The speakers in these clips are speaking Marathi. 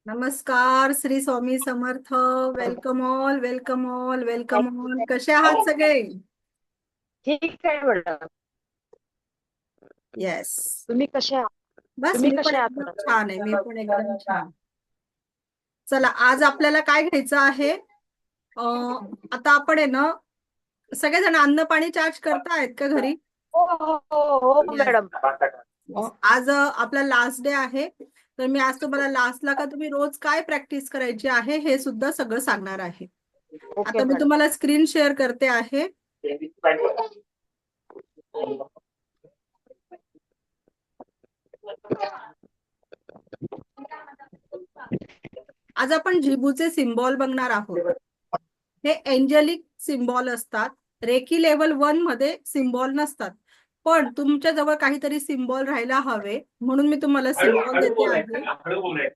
नमस्कार, Shri Swami Samarth. Welcome all, welcome all, welcome all. कसे आहात सगळे? ठीक आहे मॅडम. येस. तुम्ही कशा बस तुम्ही मी पण कशा आहात एकदम छान आहे. मी मॅडम? पण एकदम छान. चला, आज आपल्याला काय घ्यायचं आहे? आता आपण आहे ना, सगळेजण अन्न पाणी चार्ज करतायत का घरी? हो हो हो हो येस. मॅडम. आज आपला लास्ट डे आहे. तर मी आज तुम्हाला लास्टला का तुम्ही रोज काय प्रॅक्टिस करायची आहे हे सुद्धा सगळं सांगणार आहे. ओके आता मी मॅडम. तुम्हाला स्क्रीन शेअर करते आहे. आज आपण झिबूचे सिम्बॉल बघणार आहोत. हे एंजलिक सिम्बॉल असतात. रेकी लेवल 1 मध्ये सिम्बॉल नसतात. पण तुमच्या जवळ काहीतरी सिम्बॉल राहायला हवे, म्हणून मी तुम्हाला सिम्बॉल देते आहे.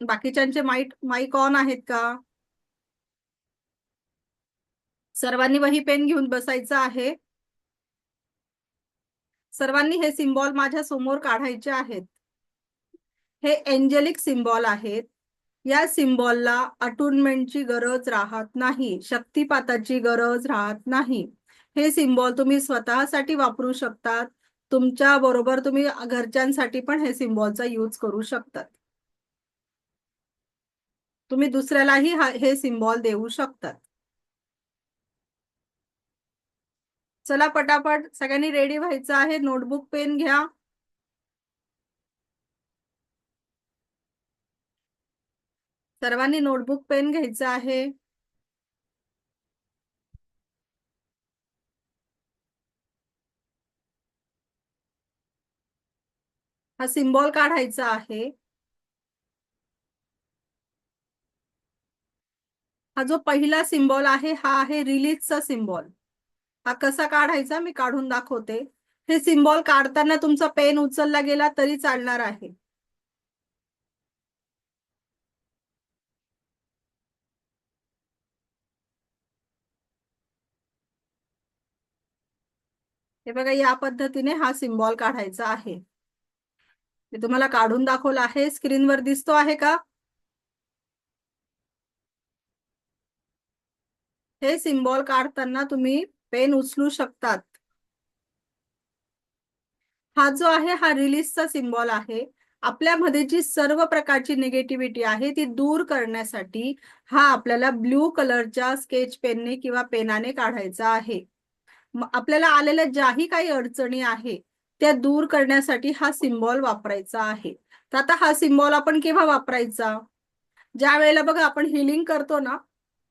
बाकीच्यांचे माईक ऑन आहेत का? सर्वांनी वही पेन घेऊन बसायचं आहे. सर्वांनी हे सिम्बॉल माझ्या समोर काढायचे आहेत. हे एंजलिक सिम्बॉल आहेत. या सिम्बॉलला अटुनमेंटची गरज राहत नाही, शक्तिपाताची गरज राहत नाही. हे सिम्बॉल तुम्ही स्वतःसाठी वापरू शकतात. तुमच्या बरोबर तुम्ही घरच्यांसाठी पण हे सिम्बॉलचा यूज करू शकतात. तुम्ही दुसऱ्यालाही हे सिम्बॉल देऊ शकतात. चला पटापट सगळ्यांनी रेडी व्हायचं आहे. नोटबुक पेन घ्या. सर्वांनी नोटबुक पेन घ्यायचं आहे. हा सिम्बॉल काढायचा आहे. हा जो पहिला सिम्बॉल आहे हा आहे रिलीजचा सिम्बॉल. हा कसा काढायचा मी काढून दाखवते. हे सिम्बॉल काढताना तुमचा पेन उचलला गेला तरी चालणार आहे. हे बघा, या पद्धतीने हा सिम्बॉल काढायचा आहे. मी तुम्हाला काढून दाखवला आहे. स्क्रीनवर दिसतो आहे का? हे सिम्बॉल काढताना तुम्ही पेन उचलू शकतात. हा जो आहे हा रिलीजचा सिम्बॉल आहे. आपल्यामध्ये जी सर्व प्रकारची निगेटिव्हिटी आहे ती दूर करण्यासाठी हा आपल्याला ब्ल्यू कलरच्या स्केच पेनने किंवा पेनाने काढायचा आहे. आपल्याला आलेल्या ज्याही काही अडचणी आहे त्या दूर करण्यासाठी हा सिम्बॉल वापरायचा आहे. तर आता हा सिम्बॉल आपण केव्हा वापरायचा? ज्या वेळेला बघा आपण हिलिंग करतो ना,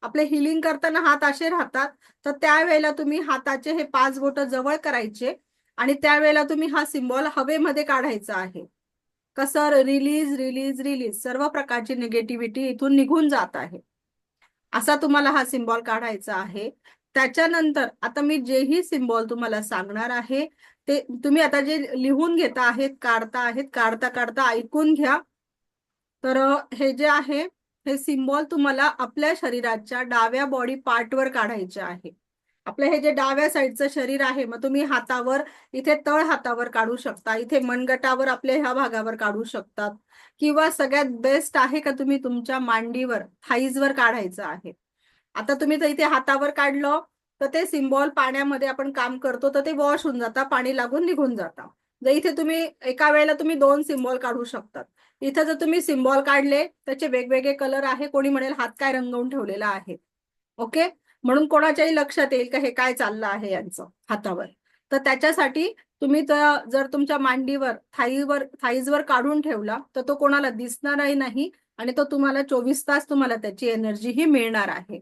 आपले हिलिंग करताना हात असे राहतात, तर त्यावेळेला तुम्ही हाताचे हे 5 बोट जवळ करायचे आणि त्यावेळेला तुम्ही हा सिम्बॉल हवेमध्ये काढायचा आहे. कसं? Release release release. सर्व प्रकारची निगेटिव्हिटी इथून निघून जात आहे. असा तुम्हाला हा सिम्बॉल काढायचा आहे. त्याच्यानंतर आता मी जेही सिम्बॉल तुम्हाला सांगणार आहे ते तुम्ही आता जे लिहून घेता आहेत, काढता आहेत, काढता काढता ऐकून घ्या. तर हे जे आहे हे सिम्बॉल तुम्हाला आपल्या शरीराच्या डाव्या बॉडी पार्टवर काढायचे आहे. आपलं हे जे डाव्या साईडचं शरीर आहे, मग तुम्ही हातावर, इथे तळ हातावर काढू शकता, इथे मनगटावर आपल्या ह्या भागावर काढू शकतात, किंवा सगळ्यात बेस्ट आहे का तुम्ही तुमच्या मांडीवर, थाईजवर काढायचं आहे. आता तुम्ही तर इथे हातावर काढलं तर ते सिम्बॉल पाण्यामध्ये आपण काम करतो तर ते वॉश होऊन जाता, पाणी लागून निघून जाता. जर इथे तुम्ही एका वेळेला तुम्ही 2 सिम्बॉल काढू शकतात. इथं जर तुम्ही सिम्बॉल काढले त्याचे वेगवेगळे कलर आहे, कोणी म्हणेल हात काय रंगवून ठेवलेला आहे. ओके, म्हणून कोणाच्याही लक्षात येईल का हे काय चाललं आहे यांचं हातावर. तर त्याच्यासाठी तुम्ही जर तुमच्या मांडीवर, थाईजवर काढून ठेवला तर तो कोणाला दिसणारही नाही आणि तो तुम्हाला 24 तास तुम्हाला त्याची एनर्जी ही मिळणार आहे.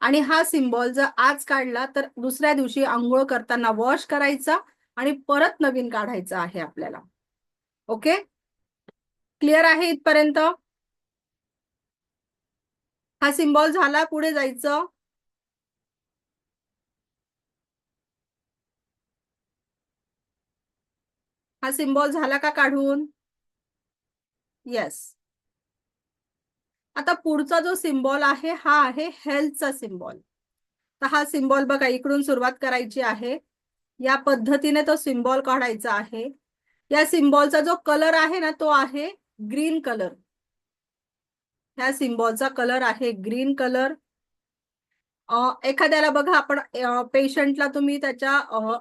आणि हा सिम्बॉल जर आज काढला तर दुसऱ्या दिवशी आंघोळ करताना वॉश करायचा आणि परत नवीन काढायचा आहे आपल्याला. ओके, क्लिअर आहे इथपर्यंत? हा सिम्बॉल झाला, पुढे जायचं. हा सिम्बॉल झाला का काढून? येस. आता पुढचा जो सिम्बॉल आहे हा आहे हेल्थचा सिम्बॉल. तर हा सिम्बॉल बघा, इकडून सुरुवात करायची आहे. या पद्धतीने तो सिम्बॉल काढायचा आहे. या सिम्बॉलचा जो कलर आहे ना तो आहे ग्रीन कलर, ह्या सिम्बॉलचा कलर आहे ग्रीन कलर. एखाद्याला बघा, आपण पेशंटला तुम्ही त्याच्या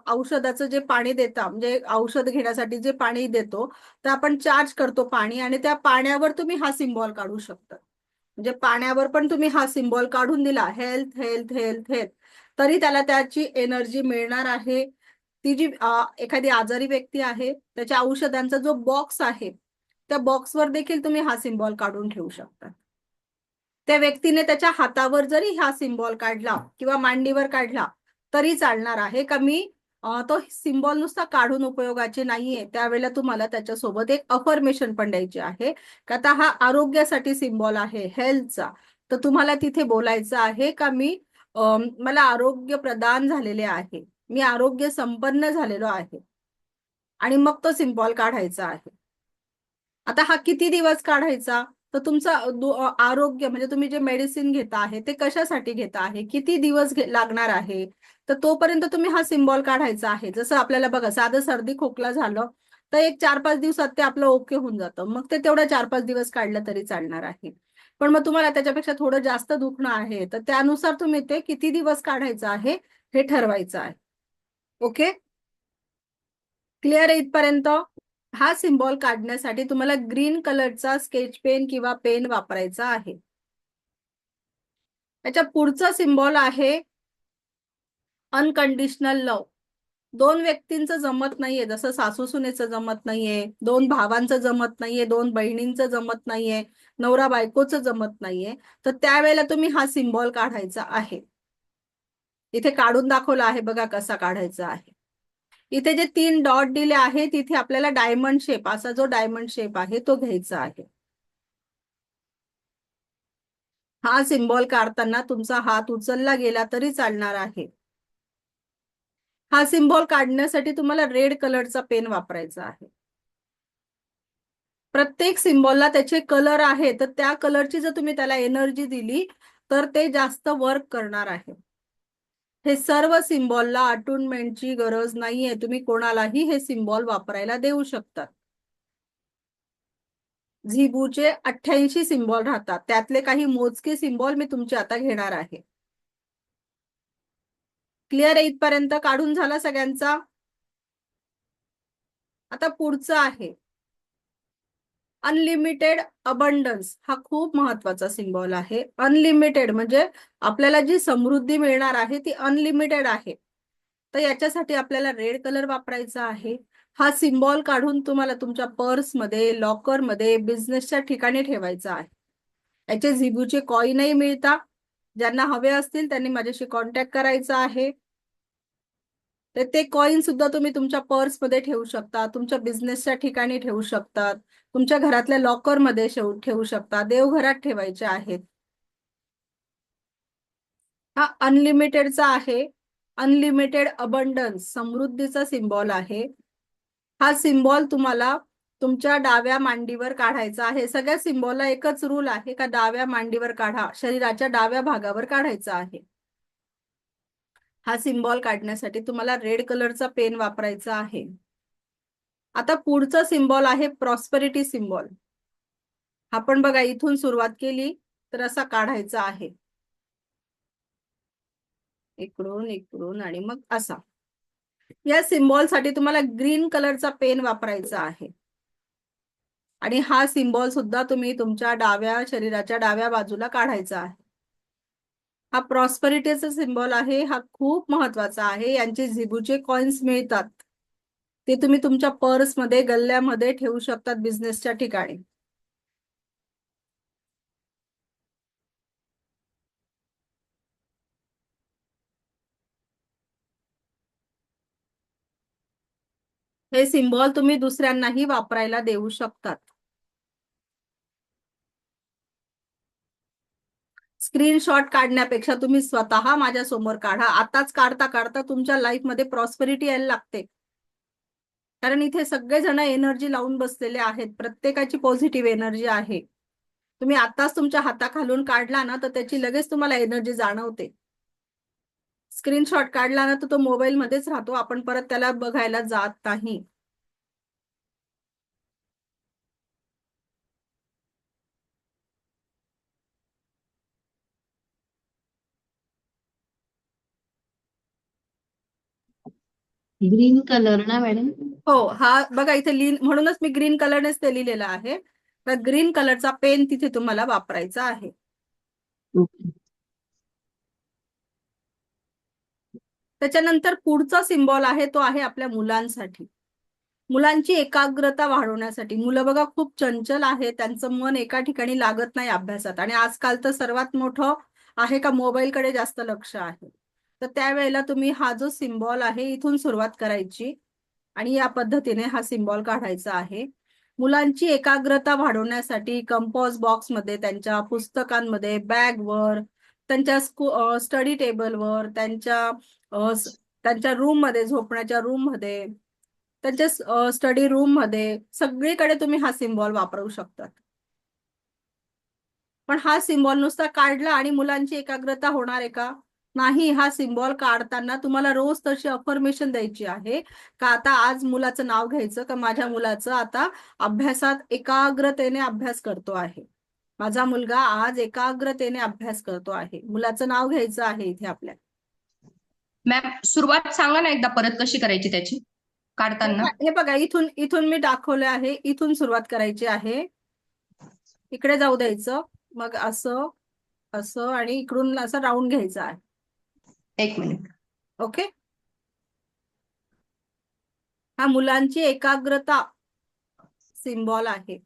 औषधाचं जे पाणी देता, म्हणजे औषध घेण्यासाठी जे पाणी देतो, तर आपण चार्ज करतो पाणी, आणि त्या पाण्यावर तुम्ही हा सिम्बॉल काढू शकता. म्हणजे पाण्यावर पण तुम्ही हा सिम्बॉल काढून दिला, हेल्थ हेल्थ हेल्थ हेल्थ, तरी त्याला त्याची एनर्जी मिळणार आहे. ती जी एखादी आजारी व्यक्ती आहे, त्याच्या औषधांचा जो बॉक्स आहे, त्या बॉक्सवर देखील तुम्ही हा सिम्बॉल काढून ठेवू शकता. त्या व्यक्तीने त्याच्या हातावर जरी हा सिम्बॉल काढला किंवा मांडीवर काढला तरी चालणार आहे. का मी तो सिम्बॉल नुसता काढून उपयोगाचे नाहीये, त्यावेळेला तुम्हाला त्याच्यासोबत एक अफर्मेशन पण द्यायची आहे, का आता हा आरोग्यासाठी सिम्बॉल आहे, हेल्थचा. तर तुम्हाला तिथे बोलायचं आहे का मी मला आरोग्य प्रदान झालेले आहे, मी आरोग्य संपन्न झालेलो आहे, आणि मग तो सिम्बॉल काढायचा आहे. आता हा किती दिवस काढायचा, तर तुमचा आरोग्य म्हणजे तुम्ही जे मेडिसिन घेता आहे ते कशासाठी घेता आहे, किती दिवस लागणार आहे, तर तोपर्यंत तुम्ही हा सिम्बॉल काढायचा आहे. जसं आपल्याला बघा, साधं सर्दी खोकला झालं तर एक 4-5 दिवसात ते आपलं ओके होऊन जातं, मग ते तेवढं 4-5 दिवस काढलं तरी चालणार आहे. पण मग तुम्हाला त्याच्यापेक्षा थोडं जास्त दुखणं आहे, तर त्यानुसार तुम्ही ते किती दिवस काढायचं आहे हे ठरवायचं आहे. ओके, क्लिअर आहे इथपर्यंत? हा सिम्बॉल काढण्यासाठी तुम्हाला ग्रीन कलरचा स्केच पेन किंवा पेन वापरायचा आहे. त्याच्या पुढचा सिम्बॉल आहे अनकंडिशनल लव. दोन व्यक्तींचं जमत नाहीये, जसं सासू सुनेचं जमत नाहीये, दोन भावांचं जमत नाहीये, दोन बहिणींचं जमत नाहीये, नवरा बायकोचं जमत नाहीये, तर त्यावेळेला तुम्ही हा सिम्बॉल काढायचा आहे. इथे काढून दाखवला आहे बघा कसा काढायचा आहे. इथे जे 3 डॉट दिले आहे तिथे आपल्याला डायमंड शेप, असा जो डायमंड शेप आहे तो घ्यायचा आहे. हा सिम्बॉल काढताना तुमचा हात उचलला गेला तरी चालणार आहे. हा सिम्बॉल काढण्यासाठी तुम्हाला रेड कलरचा पेन वापरायचा आहे. प्रत्येक सिम्बॉलला त्याचे कलर आहे, तर त्या कलरची जर तुम्ही त्याला एनर्जी दिली तर ते जास्त वर्क करणार आहे. हे सर्व सिम्बॉलला अटुनमेंटची गरज नाहीये, तुम्ही कोणालाही हे सिम्बॉल वापरायला देऊ शकता. झिबूचे 88 सिम्बॉल राहतात, त्यातले काही मोजके सिम्बॉल मी तुमचे आता घेणार आहे. क्लिअर आहे इथपर्यंत? काढून झाला सगळ्यांचा? आता पुढचं आहे अनलिमिटेड अबंडन्स. हा खूप महत्वाचा सिम्बॉल आहे. अनलिमिटेड म्हणजे आपल्याला जी समृद्धी मिळणार आहे ती अनलिमिटेड आहे. तर याच्यासाठी आपल्याला रेड कलर वापरायचा आहे. हा सिम्बॉल काढून तुम्हाला तुमच्या पर्समध्ये, लॉकरमध्ये, बिझनेसच्या ठिकाणी ठेवायचा आहे. याचे झिबूचे कॉईनही मिळतात. ज्यांना हवे असतील त्यांनी माझ्याशी कॉन्टॅक्ट करायचा आहे. तर ते कॉईन सुद्धा तुम्ही तुमच्या पर्समध्ये ठेवू शकता, तुमच्या बिझनेसच्या ठिकाणी ठेवू शकतात, तुमच्या घरातल्या लॉकरमध्ये ठेवू शकता, देवघरात ठेवायचे आहेत. हा अनलिमिटेडचा आहे. अनलिमिटेड अबंडन्स, समृद्धीचा सिम्बॉल आहे. हा सिम्बॉल तुम्हाला तुमच्या डाव्या मांडीवर काढायचा आहे. सगळ्या सिम्बॉलला एकच रूल आहे का डाव्या मांडीवर काढा, शरीराच्या डाव्या भागावर काढायचा आहे. हा सिम्बॉल काढण्यासाठी तुम्हाला रेड कलरचा पेन वापरायचा आहे. आता पुढचा सिम्बॉल आहे प्रॉस्पेरिटी सिम्बॉल. आपण बघा इथून सुरुवात केली तर असा काढायचा आहे, इकडून इकडून आणि मग असा. या सिम्बॉल साठी तुम्हाला ग्रीन कलरचा पेन वापरायचा आहे. आणि हा सिम्बॉल सुद्धा तुम्ही तुमच्या डाव्या शरीराच्या डाव्या बाजूला काढायचा आहे. हा प्रॉस्पेरिटीचा सिम्बॉल आहे. हा खूप महत्वाचा आहे. यांचे झिबूचे कॉइन्स मिळतात, ते तुम्ही तुमच्या पर्समध्ये, गल्ल्यामध्ये ठेवू शकतात बिझनेसच्या ठिकाणी. हे सिम्बॉल तुम्ही दुसऱ्यांनाही वापरायला देऊ शकतात. स्क्रीनशॉट काढण्यापेक्षा तुम्ही स्वतः माझ्या समोर काढा. आताच काढता काढता तुमच्या लाईफ मध्ये प्रॉस्पेरिटी यायला लागते. कारण इथे सगळेजण एनर्जी लावून बसलेले आहेत, प्रत्येकाची पॉझिटिव्ह एनर्जी आहे. तुम्ही आताच तुमच्या हाताखालून काढला ना तर त्याची लगेच तुम्हाला एनर्जी जाणवते. स्क्रीनशॉट काढला ना तर तो मोबाईल मध्येच राहतो, आपण परत त्याला बघायला जात नाही. ग्रीन कलर ना मॅडम? हो, हा बघा इथे म्हणूनच मी ग्रीन कलरनेच ते लिहिलेलं आहे. तर ग्रीन कलरचा पेन तिथे तुम्हाला वापरायचा आहे. ओके. त्याच्यानंतर पुढचा सिम्बॉल आहे तो आहे आपल्या मुलांसाठी. मुलांची एकाग्रता वाढवण्यासाठी. मुलं बघा खूप चंचल आहे, त्यांचं मन एका ठिकाणी लागत नाही अभ्यासात, आणि आजकाल तर सर्वात मोठं आहे का मोबाईलकडे जास्त लक्ष आहे. तर त्यावेळेला तुम्ही हा जो सिम्बॉल आहे इथून सुरुवात करायची आणि या पद्धतीने हा सिम्बॉल काढायचा आहे. मुलांची एकाग्रता वाढवण्यासाठी कंपॉस बॉक्समध्ये, त्यांच्या पुस्तकांमध्ये, बॅगवर, त्यांच्या स्टडी टेबलवर, त्यांच्या रूम मध्ये, झोपण्याच्या रूम मध्ये, त्यांच्या स्टडी रूम मध्ये, सगळीकडे तुम्ही हा सिम्बॉल वापरू शकतात. पण हा सिम्बॉल नुसता काढला आणि मुलांची एकाग्रता होणार आहे का? नाही. हा सिम्बॉल काढताना तुम्हाला रोज तशी अफर्मेशन द्यायची आहे का आता आज मुलाचं नाव घ्यायचं का माझ्या मुलाचं आता अभ्यासात एकाग्रतेने अभ्यास करतो आहे, माझा मुलगा आज एकाग्रतेने अभ्यास करतो आहे. मुलाचं नाव घ्यायचं आहे इथे आपल्या. मॅम सुरुवात सांगा ना एकदा परत कशी करायची त्याची काढताना. हे बघा, इथून इथून मी दाखवले आहे, इथून सुरुवात करायची आहे. इकडे जाऊ द्यायचं, मग असं असं आणि इकडून असं राऊंड घ्यायचं आहे. एक मिनिट. ओके. हा मुलांची एकाग्रता सिम्बॉल आहे.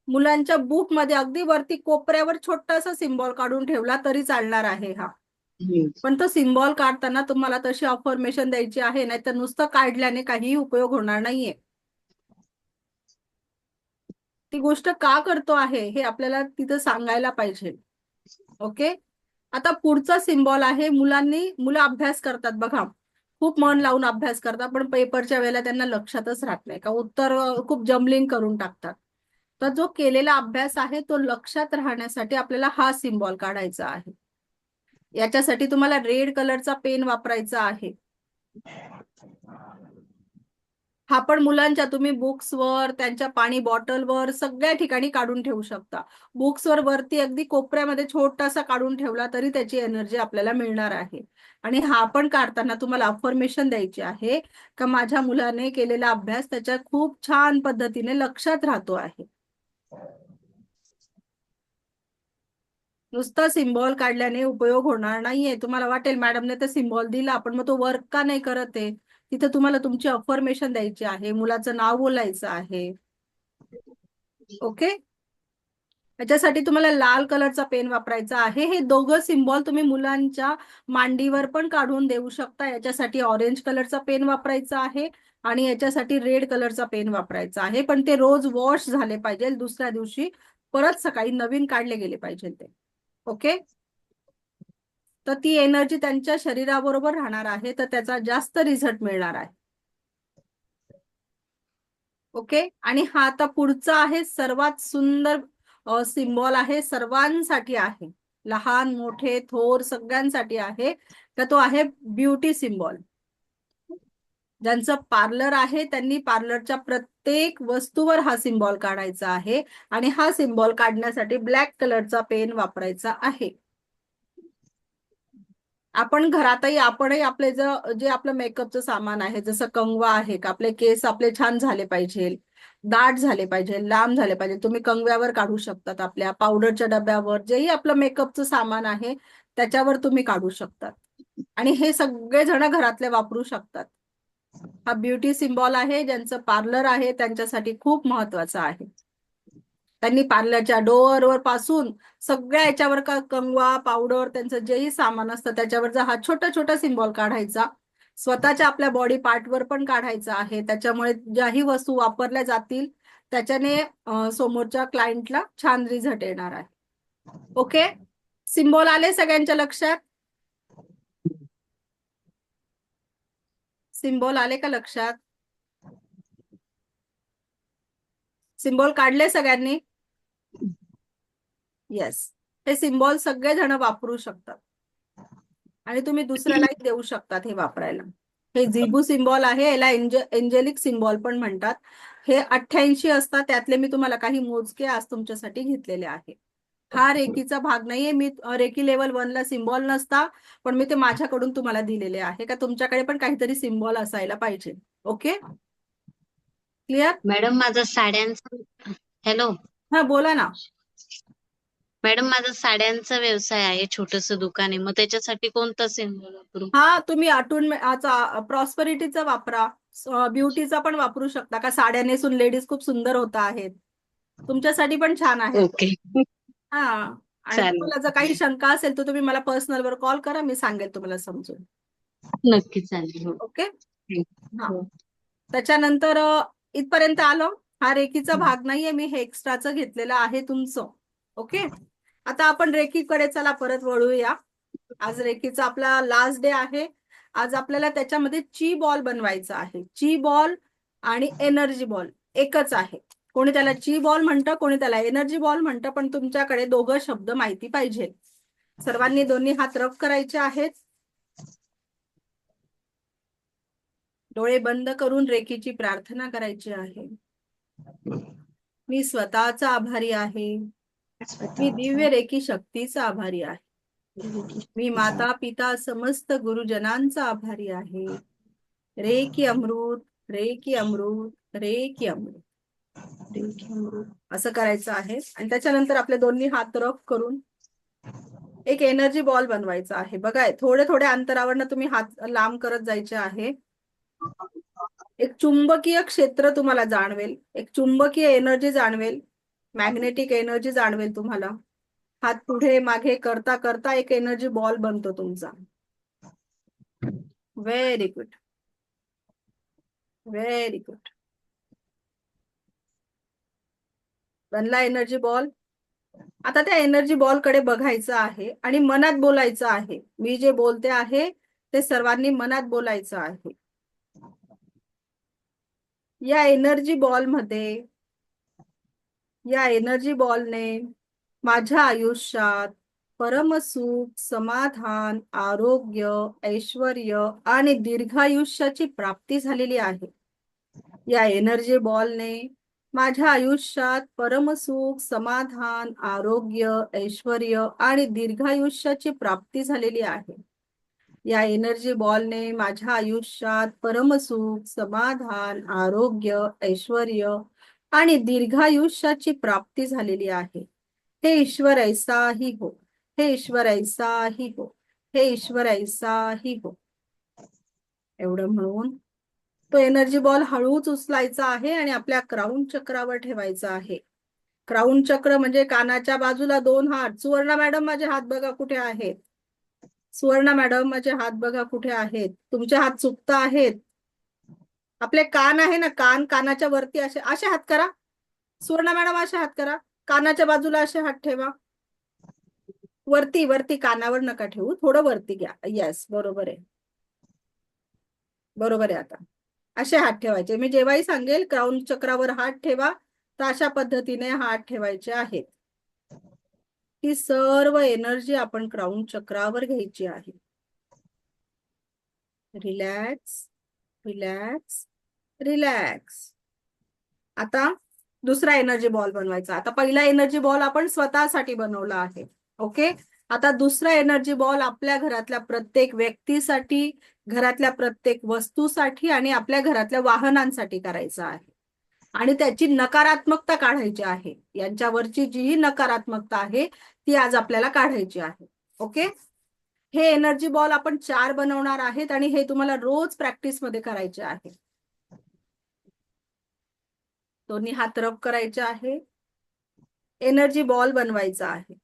मुलांच्या बुक मध्ये अगदी वरती कोपऱ्यावर छोटासा सिम्बॉल काढून ठेवला तरी चालणार आहे हा. पण तो सिम्बॉल काढताना तुम्हाला तशी अफर्मेशन द्यायची आहे, नाहीतर नुसतं काढल्याने काहीही उपयोग होणार नाहीये. ती गोष्ट का करतो आहे हे आपल्याला तिथं सांगायला पाहिजे. ओके. आता पुढचा सिम्बॉल आहे, मुलं अभ्यास करतात बघा, खूप मन लावून अभ्यास करतात, पण पेपरच्या वेळेला त्यांना लक्षातच राहत नाही का उत्तर खूप जम्बलिंग करून टाकतात. तर जो केलेला अभ्यास आहे तो लक्षात राहण्यासाठी आपल्याला हा सिम्बॉल काढायचा आहे. याच्यासाठी तुम्हाला रेड कलरचा पेन वापरायचा आहे. हा पण मुलांच्या तुम्ही बुक्सवर, त्यांच्या पाणी बॉटलवर, सगळ्या ठिकाणी काढून ठेवू शकता. बुक्सवर वरती अगदी कोपऱ्यामध्ये छोटासा काढून ठेवला तरी त्याची एनर्जी आपल्याला मिळणार आहे. आणि हा पण काढताना तुम्हाला अफर्मेशन द्यायची आहे का माझ्या मुलाने केलेला अभ्यास त्याच्या खूप छान पद्धतीने लक्षात राहतो आहे. नुसता सिम्बॉल काढल्याने उपयोग होणार नाहीये. तुम्हाला वाटेल मॅडमने तर सिम्बॉल दिला पण मग तो वर्क का नाही करत आहे. तिथे तुम्हाला तुमची अफर्मेशन द्यायची आहे, मुलाचं नाव बोलायचं आहे. ओके. याच्यासाठी तुम्हाला लाल कलरचा पेन वापरायचा आहे. हे दोघं सिम्बॉल तुम्ही मुलांच्या मांडीवर पण काढून देऊ शकता. याच्यासाठी ऑरेंज कलरचा पेन वापरायचा आहे आणि याच्यासाठी रेड कलरचा पेन वापरायचा आहे. पण ते रोज वॉश झाले पाहिजे, दुसऱ्या दिवशी परत सकाळी नवीन काढले गेले पाहिजे ते. ओके. तर ती एनर्जी त्यांच्या शरीराबरोबर राहणार आहे, तर त्याचा जास्त रिझल्ट मिळणार आहे. ओके. आणि हा आता पुढचा आहे, सर्वात सुंदर सिम्बॉल आहे, सर्वांसाठी आहे, लहान मोठे थोर सगळ्यांसाठी आहे. तर तो आहे ब्युटी सिम्बॉल. ज्यांचं पार्लर आहे त्यांनी पार्लरच्या प्रत्येक वस्तूवर हा सिम्बॉल काढायचा आहे आणि हा सिम्बॉल काढण्यासाठी ब्लॅक कलरचा पेन वापरायचा आहे. आपण घरातही आपणही आपले जे आपलं मेकअपचं सामान आहे, जसं कंगवा आहे का, आपले केस आपले छान झाले पाहिजे, दाट झाले पाहिजे, लांब झाले पाहिजे, तुम्ही कंगव्यावर काढू शकतात. आपल्या पावडरच्या डब्यावर, जेही आपलं मेकअपचं सामान आहे त्याच्यावर तुम्ही काढू शकतात. आणि हे सगळे जण घरातले वापरू शकतात. हा ब्युटी सिम्बॉल आहे. ज्यांचं पार्लर आहे त्यांच्यासाठी खूप महत्वाचा आहे. त्यांनी पार्लरच्या डोअरवर पासून सगळ्या याच्यावर का कंगवा, पावडर, त्यांचं जेही सामान असतं त्याच्यावर हा छोटा छोटा सिम्बॉल काढायचा. स्वतःच्या आपल्या बॉडी पार्टवर पण काढायचा आहे. त्याच्यामुळे ज्याही वस्तू वापरल्या जातील त्याच्याने समोरच्या क्लायंटला छान रिझल्ट येणार आहे. ओके. सिम्बॉल आले सगळ्यांच्या लक्षात? सिम्बॉल आले का लक्षात? सिम्बॉल काढले सगळ्यांनी? येस. हे सिम्बॉल सगळे जण वापरू शकतात आणि तुम्ही दुसऱ्यालाही देऊ शकतात हे वापरायला. हे झिबू सिम्बॉल आहे, याला एंजेलिक सिम्बॉल पण म्हणतात. हे 88 असतात, त्यातले मी तुम्हाला काही मोजके आज तुमच्यासाठी घेतलेले आहे. हा रेकीचा भाग नाहीये. मी रेकी लेवल 1 ला सिम्बॉल नसता, पण मी ते माझ्याकडून तुम्हाला दिलेले आहे का तुमच्याकडे पण काहीतरी सिम्बॉल असायला पाहिजे. Okay, clear? मॅडम माझा साड्यांचा हॅलो हा बोला ना. मॅडम माझा साड्यांचा व्यवसाय आहे, छोटस दुकान आहे, मग त्याच्यासाठी कोणता सिम्बॉल वापरू? हा तुम्ही आतून प्रॉस्पेरिटीचा वापरा, ब्युटीचा पण वापरू शकता का साड्या नेसून लेडीज खूप सुंदर होत आहेत. तुमच्यासाठी पण छान आहे तो. ओके. हा, आणि चालेल. तुम्हाला जर काही शंका असेल तर तुम्ही मला पर्सनल वर कॉल करा, मी सांगेल तुम्हाला समजून. नक्की चालेल. हो. ओके. हा, हो. त्याच्यानंतर इथपर्यंत आलो. हा रेकीचा भाग नाहीये, मी हे एक्स्ट्राचं घेतलेलं आहे तुमचं. ओके, आता आपण रेकीकडे चला परत वळूया. आज रेकीचा आपला लास्ट डे आहे. आज आपल्याला त्याच्यामध्ये ची बॉल बनवायचा आहे. ची बॉल आणि एनर्जी बॉल एकच आहे. कोणी त्याला ची बॉल म्हणतं, कोणी त्याला एनर्जी बॉल म्हणतं, पण तुमच्याकडे दोघं शब्द माहिती पाहिजे. सर्वांनी दोन्ही हात रब करायचे आहेत. डोळे बंद करून रेकीची प्रार्थना करायची आहे. मी स्वतःचा आभारी आहे. मी दिव्य रेकी शक्तीचा आभारी आहे. मी माता पिता समस्त गुरुजनांचा आभारी आहे. रे की अमृत, रे की अमृत, रे की अमृत. असं करायचं आहे. आणि त्याच्यानंतर आपले दोन्ही हात रब करून एक एनर्जी बॉल बनवायचा आहे. बघा, थोडे थोडे अंतरावरनं तुम्ही हात लांब करत जायचे आहे. एक चुंबकीय क्षेत्र तुम्हाला जाणवेल, एक चुंबकीय एनर्जी जाणवेल, मॅग्नेटिक एनर्जी जाणवेल तुम्हाला. हात पुढे मागे करता करता एक एनर्जी बॉल बनतो तुमचा. Very good, very good. बनला एनर्जी बॉल. आता त्या एनर्जी बॉल कडे बघायचं आहे आणि मनात बोलायचं आहे. मी जे बोलते आहे ते सर्वांनी मनात बोलायचं आहे. या एनर्जी बॉलने माझ्या आयुष्यात परमसुख, समाधान, आरोग्य, ऐश्वर आणि दीर्घायुष्याची प्राप्ती झालेली आहे. या एनर्जी बॉलने माझ्या आयुष्यात परमसुख, समाधान, आरोग्य, ऐश्वर आणि दीर्घायुष्याची प्राप्ती झालेली आहे. या एनर्जी बॉलने माझ्या आयुष्यात परमसुख, समाधान, आरोग्य, ऐश्वर आणि दीर्घायुष्याची प्राप्ती झालेली आहे. हे ईश्वर ऐसा ही हो, हे ईश्वर ऐसा ही हो, हे ईश्वर ऐसा ही हो. एवढं म्हणून तो एनर्जी बॉल हळूच उचलायचा आहे आणि आपल्या क्राऊन चक्रावर ठेवायचा आहे. क्राऊन चक्र म्हणजे कानाच्या बाजूला 2 हात. सुवर्णा मॅडम माझे हात बघा कुठे आहेत. सुवर्णा मॅडम माझे हात बघा कुठे आहेत. तुमचे हात चुकता आहेत. आपले कान आहे ना, कानाच्या वरती असे असे हात करा. सुवर्णा मॅडम असे हात करा. कानाच्या बाजूला असे हात ठेवा. वरती वरती, कानावर नका ठेवू, थोडं वरती घ्या. येस, बरोबर आहे, बरोबर आहे. आता असे हात ठेवायचे. मी जेव्हाही सांगेल क्राऊन चक्रावर हात ठेवा, तर अशा पद्धतीने हात ठेवायचे आहेत. ती सर्व एनर्जी आपण क्राऊन चक्रावर घ्यायची आहे. Relax, relax, relax. आता दुसरा एनर्जी बॉल बनवायचा. आता पहिला एनर्जी बॉल आपण स्वतःसाठी बनवला आहे. ओके, आता दुसरा एनर्जी बॉल आपल्या घरातल्या प्रत्येक व्यक्तीसाठी, घरातल्या प्रत्येक वस्तूसाठी आणि आपल्या घरातल्या वाहनांसाठी करायचा आहे. आणि त्याची नकारात्मकता काढायची आहे. यांच्यावरची जी नकारात्मकता आहे ती आज आपल्याला काढायची आहे. ओके, हे एनर्जी बॉल आपण 4 बनवणार आहेत आणि हे तुम्हाला रोज प्रॅक्टिस मध्ये करायचे आहे. दोन्ही हात रब करायचे आहे. एनर्जी बॉल बनवायचा आहे.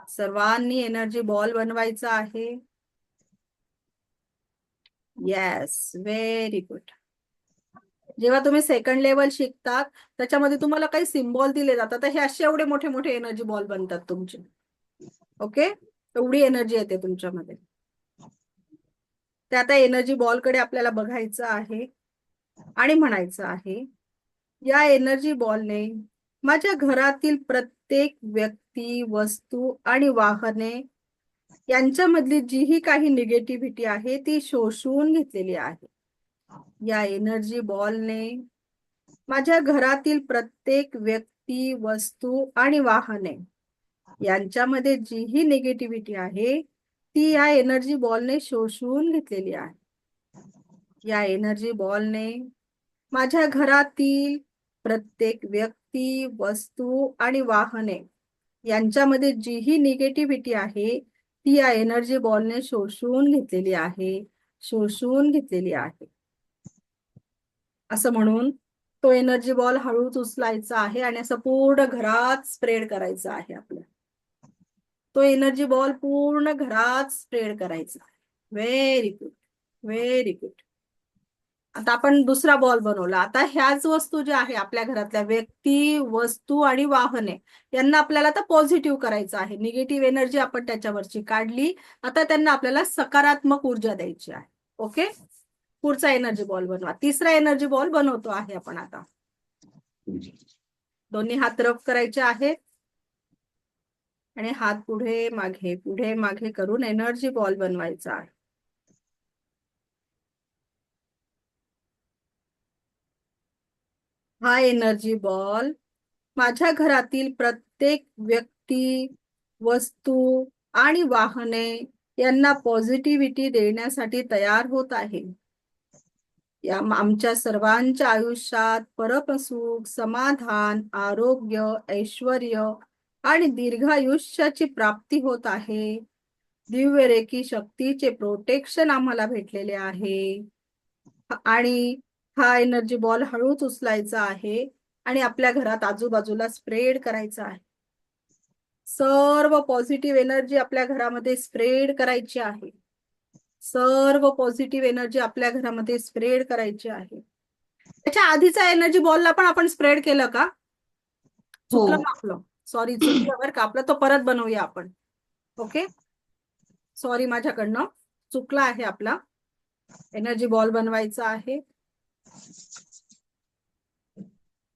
सर्वांनी एनर्जी बॉल बनवायचा आहे. Yes, very good. जेव्हा तुम्ही सेकंड लेवल शिकतात त्याच्यामध्ये तुम्हाला काही सिम्बॉल दिले जातात, तर हे असे एवढे मोठे मोठे एनर्जी बॉल बनतात तुमचे. ओके, एवढी एनर्जी येते तुमच्यामध्ये. ते आता एनर्जी बॉल कडे आपल्याला बघायचं आहे आणि म्हणायचं आहे, या एनर्जी बॉलने माझ्या घरातील प्रत्येक व्यक्ती, वस्तू आणि वाहने यांच्यामधली जीही काही निगेटिव्हिटी आहे ती शोषून घेतलेली आहे. या एनर्जी बॉलने माझ्या घरातील प्रत्येक व्यक्ती व्यक्ती, वस्तू आणि वाहने यांच्यामध्ये जी ही निगेटिव्हिटी आहे ती या एनर्जी बॉलने शोषून घेतलेली आहे. या एनर्जी बॉलने माझ्या घरातील प्रत्येक व्यक्ती, वस्तू आणि वाहने यांच्यामध्ये जी ही निगेटिव्हिटी आहे ती या एनर्जी बॉलने शोषून घेतलेली आहे, शोषून घेतलेली आहे. असं म्हणून तो एनर्जी बॉल हळूच उचलायचा आहे आणि असं पूर्ण घरात स्प्रेड करायचा आहे आपल्याला. तो एनर्जी बॉल पूर्ण घरात स्प्रेड करायचा आहे. Very good, very good. आता आपण दुसरा बॉल बनवला. आता ह्याच वस्तू ज्या आहे आपल्या घरातल्या व्यक्ती, वस्तू आणि वाहने यांना आपल्याला आता पॉझिटिव्ह करायचं आहे. निगेटिव्ह एनर्जी आपण त्याच्यावरची काढली. आता त्यांना आपल्याला सकारात्मक ऊर्जा द्यायची आहे. ओके, पुढचा एनर्जी बॉल बनवा. तिसरा एनर्जी बॉल बनवतो आहे आपण आता. दोन्ही हात रब करायचे आहेत आणि हात पुढे मागे करून एनर्जी बॉल बनवायचा आहे. हा एनर्जी बॉल माझ्या घरातील प्रत्येक व्यक्ती, वस्तू आणि वाहने यांना पॉझिटिव्हिटी देण्यासाठी तयार होत आहे. आमच्या सर्वांच्या आयुष्यात परमसुख, समाधान, आरोग्य, ऐश्वर आणि दीर्घायुष्याची प्राप्ती होत आहे. दिव्य रेकी शक्तीचे प्रोटेक्शन आम्हाला भेटलेले आहे. आणि हा एनर्जी बॉल हळूच उचलायचा आहे आणि आपल्या घरात आजूबाजूला स्प्रेड करायचा आहे. सर्व पॉझिटिव्ह एनर्जी आपल्या घरामध्ये स्प्रेड करायची आहे. सर्व पॉझिटिव्ह एनर्जी आपल्या घरामध्ये स्प्रेड करायची आहे. त्याच्या आधीचा एनर्जी बॉलला पण आपण स्प्रेड केलं का? चुकलं हो. आपलं, सॉरी, चुकलं बरं का आपलं. तो परत बनवूया आपण. ओके, सॉरी, माझ्याकडनं चुकला आहे आपला. एनर्जी बॉल बनवायचा आहे.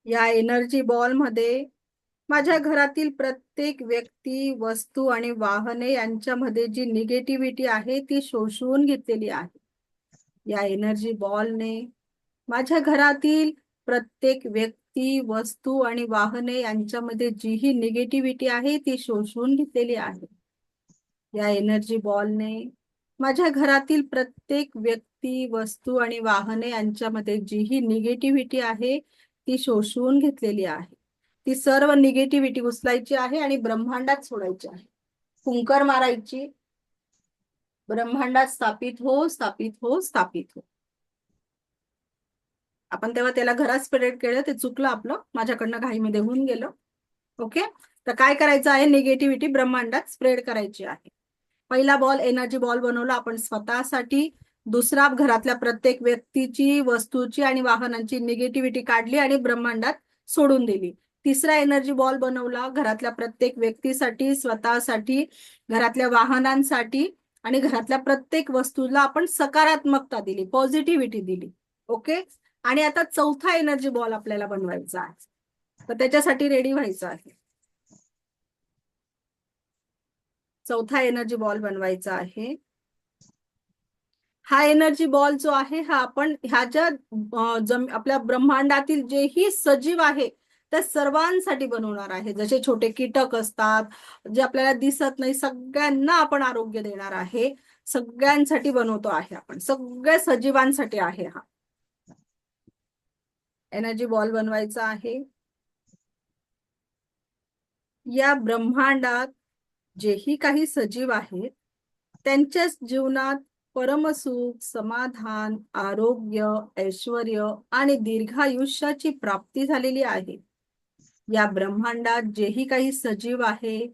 या एनर्जी बॉल मध्ये माझ्या घरातील प्रत्येक व्यक्ती, वस्तू आणि वाहने यांच्यामध्ये जी निगेटिव्हिटी आहे ती शोषून घेतलेली आहे. या एनर्जी बॉलने माझ्या घरातील प्रत्येक व्यक्ती, वस्तू आणि वाहने यांच्यामध्ये जी ही निगेटिव्हिटी आहे ती शोषून घेतलेली आहे. या एनर्जी बॉलने माझ्या घरातील प्रत्येक व्यक्ती, वस्तू आणि वाहने यांच्यामध्ये जी ही निगेटिव्हिटी आहे ती शोषून घेतलेली आहे. ती सर्व निगेटिव्हिटी उचलायची आहे आणि ब्रह्मांडात सोडायची आहे. फुंकर मारायची. ब्रह्मांडात स्थापित हो, स्थापित हो, स्थापित हो. आपण तेव्हा त्याला घरात स्प्रेड केलं, ते चुकलं आपलं, माझ्याकडनं घाईमध्ये होऊन गेलं. ओके, तर काय करायचं आहे? निगेटिव्हिटी ब्रह्मांडात स्प्रेड करायची आहे. पहिला बॉल एनर्जी बॉल बनवला आपण स्वतःसाठी. दुसरा घरातल्या प्रत्येक व्यक्तीची, वस्तूची आणि वाहनांची निगेटिव्हिटी काढली आणि ब्रह्मांडात सोडून दिली. तिसरा एनर्जी बॉल बनवला घरातल्या प्रत्येक व्यक्तीसाठी, स्वतःसाठी, घरातल्या वाहनांसाठी आणि घरातल्या प्रत्येक वस्तूला आपण सकारात्मकता दिली, पॉझिटिव्हिटी दिली. ओके, आणि आता चौथा एनर्जी बॉल आपल्याला बनवायचा आहे. तर त्याच्यासाठी रेडी व्हायचं आहे. चौथा एनर्जी बॉल बनवायचा आहे. हा एनर्जी बॉल जो आहे हा आपण ह्याच्या आपल्या ब्रह्मांडातील जेही सजीव आहे त्या सर्वांसाठी बनवणार आहे. जसे छोटे कीटक असतात, जे आपल्याला दिसत नाही, सगळ्यांना आपण आरोग्य देणार आहे. सगळ्यांसाठी बनवतो आहे आपण, सगळ्या सजीवांसाठी आहे हा एनर्जी बॉल बनवायचा आहे. या ब्रह्मांडात जेही काही सजीव आहेत त्यांच्या जीवनात परमसुख, समाधान, आरोग्य, ऐश्वर आणि दीर्घायुष्याची प्राप्ती झालेली आहे. या ब्रह्मांडात जेही काही सजीव आहे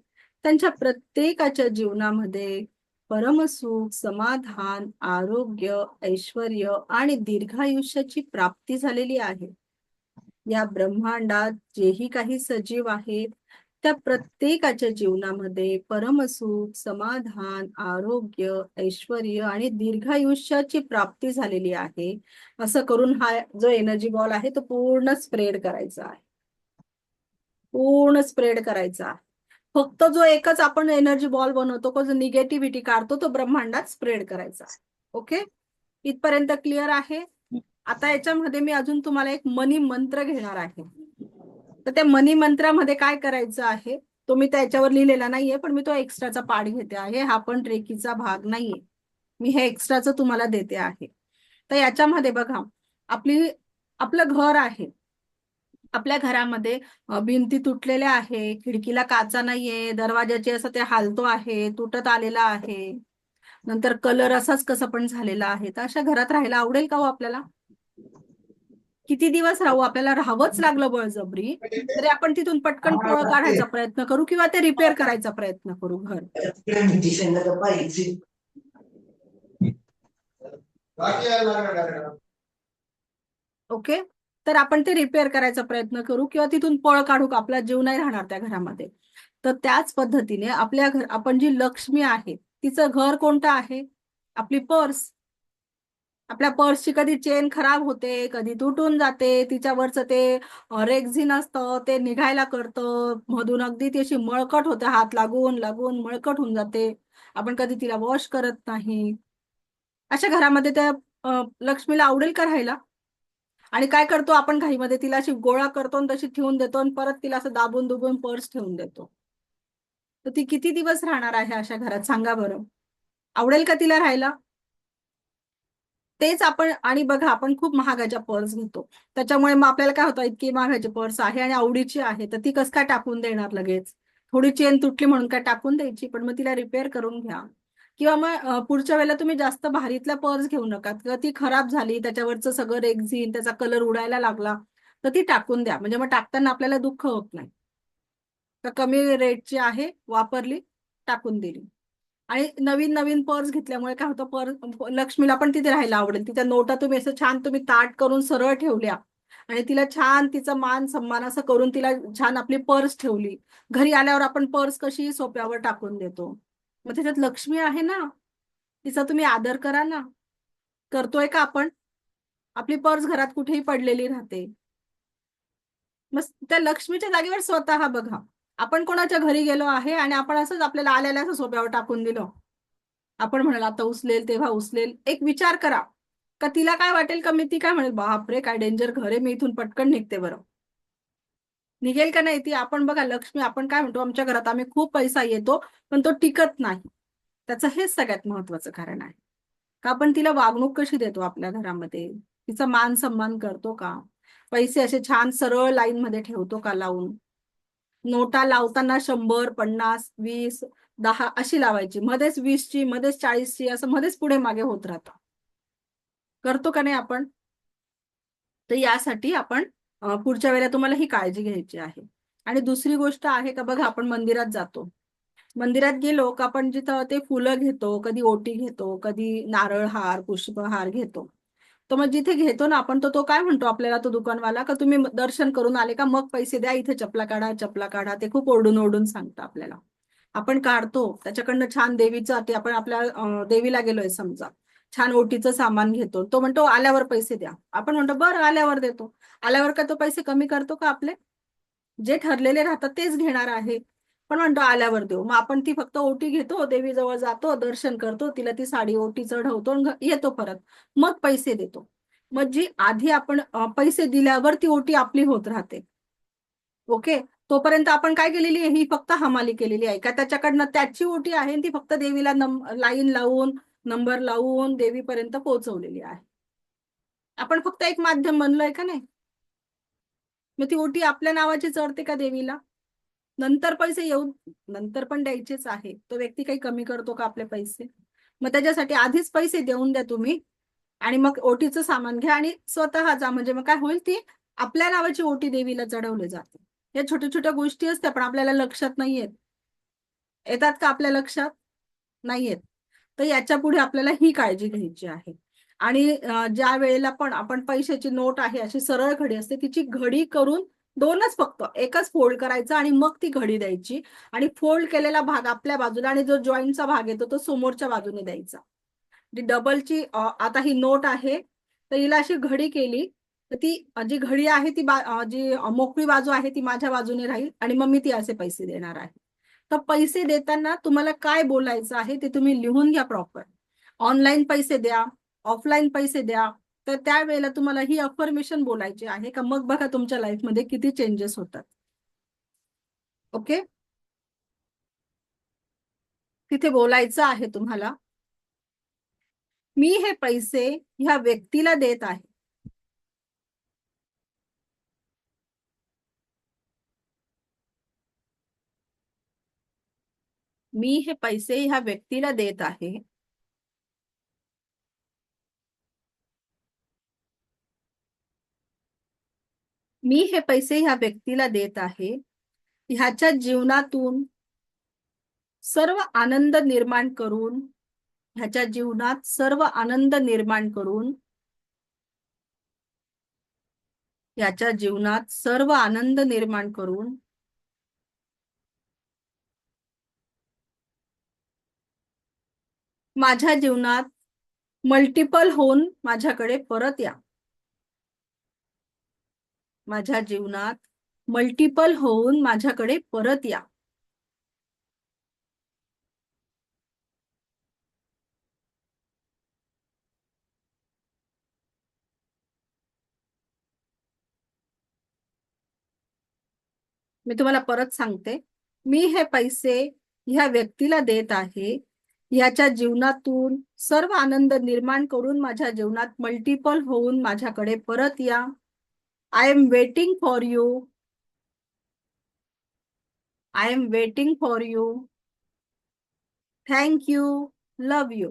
त्यांच्या प्रत्येकाच्या जीवनामध्ये परमसुख, समाधान, आरोग्य, ऐश्वर आणि दीर्घायुष्याची प्राप्ती झालेली आहे. या ब्रह्मांडात जेही काही सजीव आहेत त्या प्रत्येकाच्या जीवनामध्ये परमसुख, समाधान, आरोग्य, ऐश्वर आणि दीर्घायुष्याची प्राप्ती झालेली आहे. असं करून हा जो एनर्जी बॉल आहे तो पूर्ण स्प्रेड करायचा आहे. पूर्ण स्प्रेड करायचा आहे. फक्त जो एकच आपण एनर्जी बॉल बनवतो, जो निगेटिव्हिटी काढतो, तो ब्रह्मांडात स्प्रेड करायचा आहे. ओके, इथपर्यंत क्लिअर आहे? आता याच्यामध्ये मी अजून तुम्हाला एक मनी मंत्र घेणार आहे. तर त्या मनी मंत्रामध्ये काय करायचं आहे, तो मी त्याच्यावर लिहिलेला नाहीये, पण मी तो एक्स्ट्राचा पाठ घेते आहे. हा पण रेकीचा भाग नाहीये, मी हे एक्स्ट्राचं तुम्हाला देते आहे. तर याच्यामध्ये बघा, आपलं घर आहे. आपल्या घरामध्ये भिंती तुटलेल्या आहे, खिडकीला काचा नाहीये, दरवाजाचे असं ते हालतो आहे, तुटत आलेला आहे, नंतर कलर असाच कसा पण झालेला आहे. तर अशा घरात राहायला आवडेल का हो आपल्याला? किती दिवस राहू? आपल्याला राहावंच लागलं बळजबरी तरी आपण तिथून पटकन पळ काढायचा प्रयत्न करू किंवा ते रिपेअर करायचा प्रयत्न करू घर. ओके, तर आपण ते रिपेअर करायचा प्रयत्न करू किंवा तिथून पळ काढू का, आपला जीव नाही राहणार त्या घरामध्ये. तर त्याच पद्धतीने आपण जी लक्ष्मी आहे तिचं घर कोणतं आहे? आपली पर्स. आपल्या पर्सची कधी चेन खराब होते, कधी तुटून जाते, तिच्यावरचं ते रेक्झिन असतं ते निघायला करतं, मधून अगदी ती अशी मळकट होते, हात लागून लागून मळकट होऊन जाते. आपण कधी तिला वॉश करत नाही. अशा घरामध्ये त्या लक्ष्मीला आवडेल का राहायला? आणि काय करतो आपण घाईमध्ये, तिला अशी गोळा करतो आणि तशी ठेवून देतो आणि परत तिला असं दाबून दुबून पर्स ठेवून देतो. तर ती किती दिवस राहणार आहे अशा घरात, सांगा बरं? आवडेल का तिला राहायला? तेच आपण, आणि बघा आपण खूप महागाच्या पर्स घेतो, त्याच्यामुळे मग आपल्याला काय होतं, इतकी महागाची पर्स आहे आणि आवडीची आहे, तर ती कसं काय टाकून देणार लगेच? थोडी चेन तुटली म्हणून काय टाकून द्यायची? पण मग तिला रिपेअर करून घ्या. किंवा मग पुढच्या वेळेला तुम्ही जास्त भारीतल्या पर्स घेऊ नका, किंवा ती खराब झाली, त्याच्यावरचं सगळं रेक्झिन, त्याचा कलर उडायला लागला, तर ती टाकून द्या. म्हणजे मग टाकताना आपल्याला दुःख होत नाही, तर कमी रेटची आहे, वापरली, टाकून दिली. आणि नवीन नवीन पर्स घेतल्यामुळे काय होतं, लक्ष्मीला पण तिथे राहायला आवडेल. तिच्या नोटा तुम्ही असं छान तुम्ही ताट करून सरळ ठेवल्या आणि तिला छान तिचा मान सन्मान असं करून तिला छान आपली पर्स ठेवली. घरी आल्यावर आपण पर्स कशी सोप्यावर टाकून देतो, मग त्याच्यात लक्ष्मी आहे ना, तिचा तुम्ही आदर करा ना. करतोय का आपण? आपली पर्स घरात कुठेही पडलेली राहते, मग त्या लक्ष्मीच्या जागेवर स्वतः बघा, आपण कोणाच्या घरी गेलो आहे आणि आपण असंच आपल्याला आल्याला असं सोप्यावर टाकून दिलं, आपण म्हणाल आता उचलेल तेव्हा उचलेल. एक विचार करा, का तिला काय वाटेल, का मी ती काय म्हणेल, बापरे काय डेंजर घर आहे, मी इथून पटकन निघते बरं. निघेल का नाही ती? आपण बघा, लक्ष्मी आपण काय म्हणतो, आमच्या घरात आम्ही खूप पैसा येतो पण तो टिकत नाही. त्याचं हेच सगळ्यात महत्वाचं कारण आहे, का आपण तिला वागणूक कशी देतो आपल्या घरामध्ये, तिचा मान सन्मान करतो का, पैसे असे छान सरळ लाईन मध्ये ठेवतो का लावून. नोटा लावताना 100, 50, 20, 10 अशी लावायची, मध्येच 20ची, मध्येच 40ची, असं मध्येच पुढे मागे होत राहतं. करतो का नाही आपण? तर यासाठी आपण पुढच्या वेळेला तुम्हाला ही काळजी घ्यायची आहे. आणि दुसरी गोष्ट आहे का, बघा आपण मंदिरात जातो, मंदिरात गेलो का आपण जिथं ते फुलं घेतो, कधी ओटी घेतो, कधी नारळ हार, पुष्पहार घेतो. तर मग जिथे घेतो ना आपण, तो काय म्हणतो आपल्याला, तो दुकानवाला, का तुम्ही दर्शन करून आले का मग पैसे द्या, इथे चपला काढा, चपला काढा, ते खूप ओरडून ओरडून सांगतं आपल्याला. आपण काढतो त्याच्याकडनं छान देवीचं, ते आपण आपल्या देवीला गेलोय समजा, छान ओटीचं सामान घेतो, तो म्हणतो आल्यावर पैसे द्या. आपण म्हणतो बरं आल्यावर देतो. आल्यावर का तो पैसे कमी करतो का आपले? जे ठरलेले राहतात तेच घेणार आहे, पण म्हणतो आल्यावर देऊ. मग आपण ती फक्त ओटी घेतो, देवीजवळ जातो, दर्शन करतो, तिला ती साडी ओटी चढवतो आणि येतो परत, मग पैसे देतो. मग जी आधी आपण पैसे दिल्यावर ती ओटी आपली होत राहते. ओके, तोपर्यंत आपण काय केलेली आहे, ही फक्त हमाली केलेली आहे का, त्याच्याकडनं त्याची ओटी आहे ती फक्त देवीला लाईन लावून, नंबर लावून देवीपर्यंत पोहोचवलेली आहे. आपण फक्त एक माध्यम बनलोय का नाही? मग ती ओटी आपल्या नावाची चढते का देवीला? नंतर पैसे येऊन नंतर पण द्यायचेच आहे, तो व्यक्ती काही कमी करतो का आपले पैसे? मग त्याच्यासाठी आधीच पैसे देऊन द्या तुम्ही, आणि मग ओटीचं सामान घ्या आणि स्वतः जा. म्हणजे मग काय होईल, ती आपल्या नावाची ओटी देवीला चढवली जाते. या छोट्या छोट्या गोष्टी असतात पण आपल्याला लक्षात नाही येत. येतात का आपल्या लक्षात? नाही येत. तर याच्या पुढे आपल्याला ही काळजी घ्यायची आहे. आणि ज्या वेळेला पण आपण पैशाची नोट आहे अशी सरळ घडी असते, तिची घडी करून दोनच फक्त, एकच फोल्ड करायचा आणि मग ती घडी द्यायची. आणि फोल्ड केलेला भाग आपल्या बाजूला आणि जो जॉईंटचा भाग येतो तो समोरच्या बाजूने द्यायचा. जी डबलची आता ही नोट आहे, तर हिला अशी घडी केली तर ती जी घडी आहे ती जी मोकळी बाजू आहे ती माझ्या बाजूने राहील आणि मग मी ती असे पैसे देणार आहे. तर पैसे देताना तुम्हाला काय बोलायचं आहे ते तुम्ही लिहून घ्या प्रॉपर. ऑनलाईन पैसे द्या, ऑफलाईन पैसे द्या, तर त्यावेळेला तुम्हाला ही अफर्मेशन बोलायची आहे का, मग बघा तुमच्या लाईफमध्ये किती चेंजेस होतात. ओके, तिथे बोलायचं आहे तुम्हाला, मी हे पैसे ह्या व्यक्तीला देत आहे. मी हे पैसे ह्या व्यक्तीला देत आहे. मी हे पैसे ह्या व्यक्तीला देत आहे. ह्याच्या जीवनातून सर्व आनंद निर्माण करून, ह्याच्या जीवनात सर्व आनंद निर्माण करून, ह्याच्या जीवनात सर्व आनंद निर्माण करून माझ्या जीवनात मल्टिपल होऊन माझ्याकडे परत या. माझ्या जीवनात मल्टिपल होऊन माझ्याकडे परत या. मी तुम्हाला परत सांगते, मी हे पैसे ह्या व्यक्तीला देत आहे. ह्याच्या जीवनातून सर्व आनंद निर्माण करून माझ्या जीवनात मल्टिपल होऊन माझ्याकडे परत या. I am waiting for you. I am waiting for you. Thank you. Love you.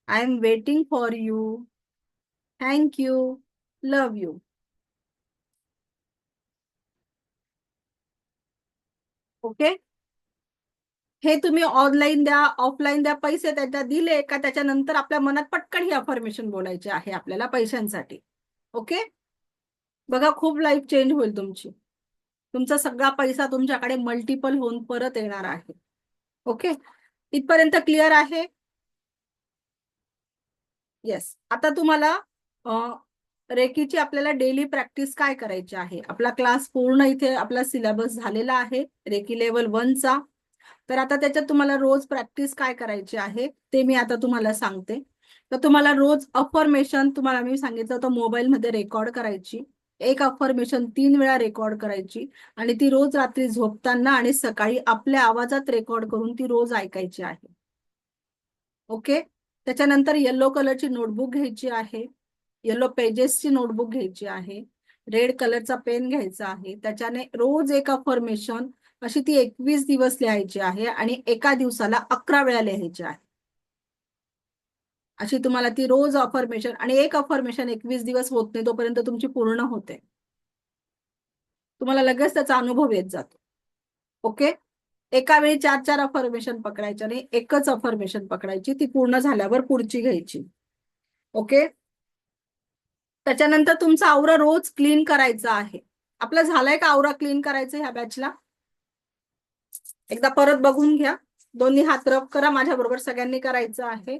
I am waiting for you. Thank you. Love you. Okay, हे तुम्ही ऑनलाईन द्या, ऑफलाईन द्या, पैसे त्याच्या दिले का त्याच्यानंतर आपल्या मनात पटकन ही अफर्मेशन बोलायची आहे आपल्याला पैशांसाठी. ओके, बघा खूप लाईफ चेंज होईल तुमची. तुमचा सगळा पैसा तुमच्याकडे मल्टिपल होऊन परत येणार आहे. ओके, इथपर्यंत क्लिअर आहे? येस. आता तुम्हाला रेकीची आपल्याला डेली प्रॅक्टिस काय करायची आहे. आपला क्लास पूर्ण इथे आपला सिलेबस झालेला आहे रेकी लेवल 1 चा. तर आता त्याच्यात तुम्हाला रोज प्रॅक्टिस काय करायची आहे ते मी आता तुम्हाला सांगते. तर तुम्हाला रोज अफर्मेशन, तुम्हाला मी सांगितलं होतं मोबाईलमध्ये रेकॉर्ड करायची. एक अफर्मेशन 3 वेळा रेकॉर्ड करायची आणि ती रोज रात्री झोपताना आणि सकाळी आपल्या आवाजात रेकॉर्ड करून ती रोज ऐकायची आहे. ओके, त्याच्यानंतर येलो कलरची नोटबुक घ्यायची आहे. येलो पेजेसची नोटबुक घ्यायची आहे. रेड कलरचा पेन घ्यायचा आहे. त्याच्याने रोज एक अफर्मेशन अशी ती 21 दिवस लिहायची आहे आणि एका दिवसाला 11 वेळा लिहायची आहे. अशी तुम्हाला ती रोज अफर्मेशन, आणि एक अफर्मेशन 21 दिवस होत नाही तोपर्यंत तुमची पूर्ण होते. तुम्हाला लगेच त्याचा अनुभव येत जातो. ओके, एका वेळी 4-4 अफर्मेशन पकडायच्या नाही, एकच अफर्मेशन पकडायची, ती पूर्ण झाल्यावर पुढची घ्यायची. ओके, त्याच्यानंतर तुमचा आवरा रोज क्लीन करायचा आहे. आपला झालाय का आवरा क्लीन करायचं ह्या बॅचला? एकदा परत बघून घ्या. दोन्ही हात रब करा. माझ्या बरोबर सगळ्यांनी करायचं आहे.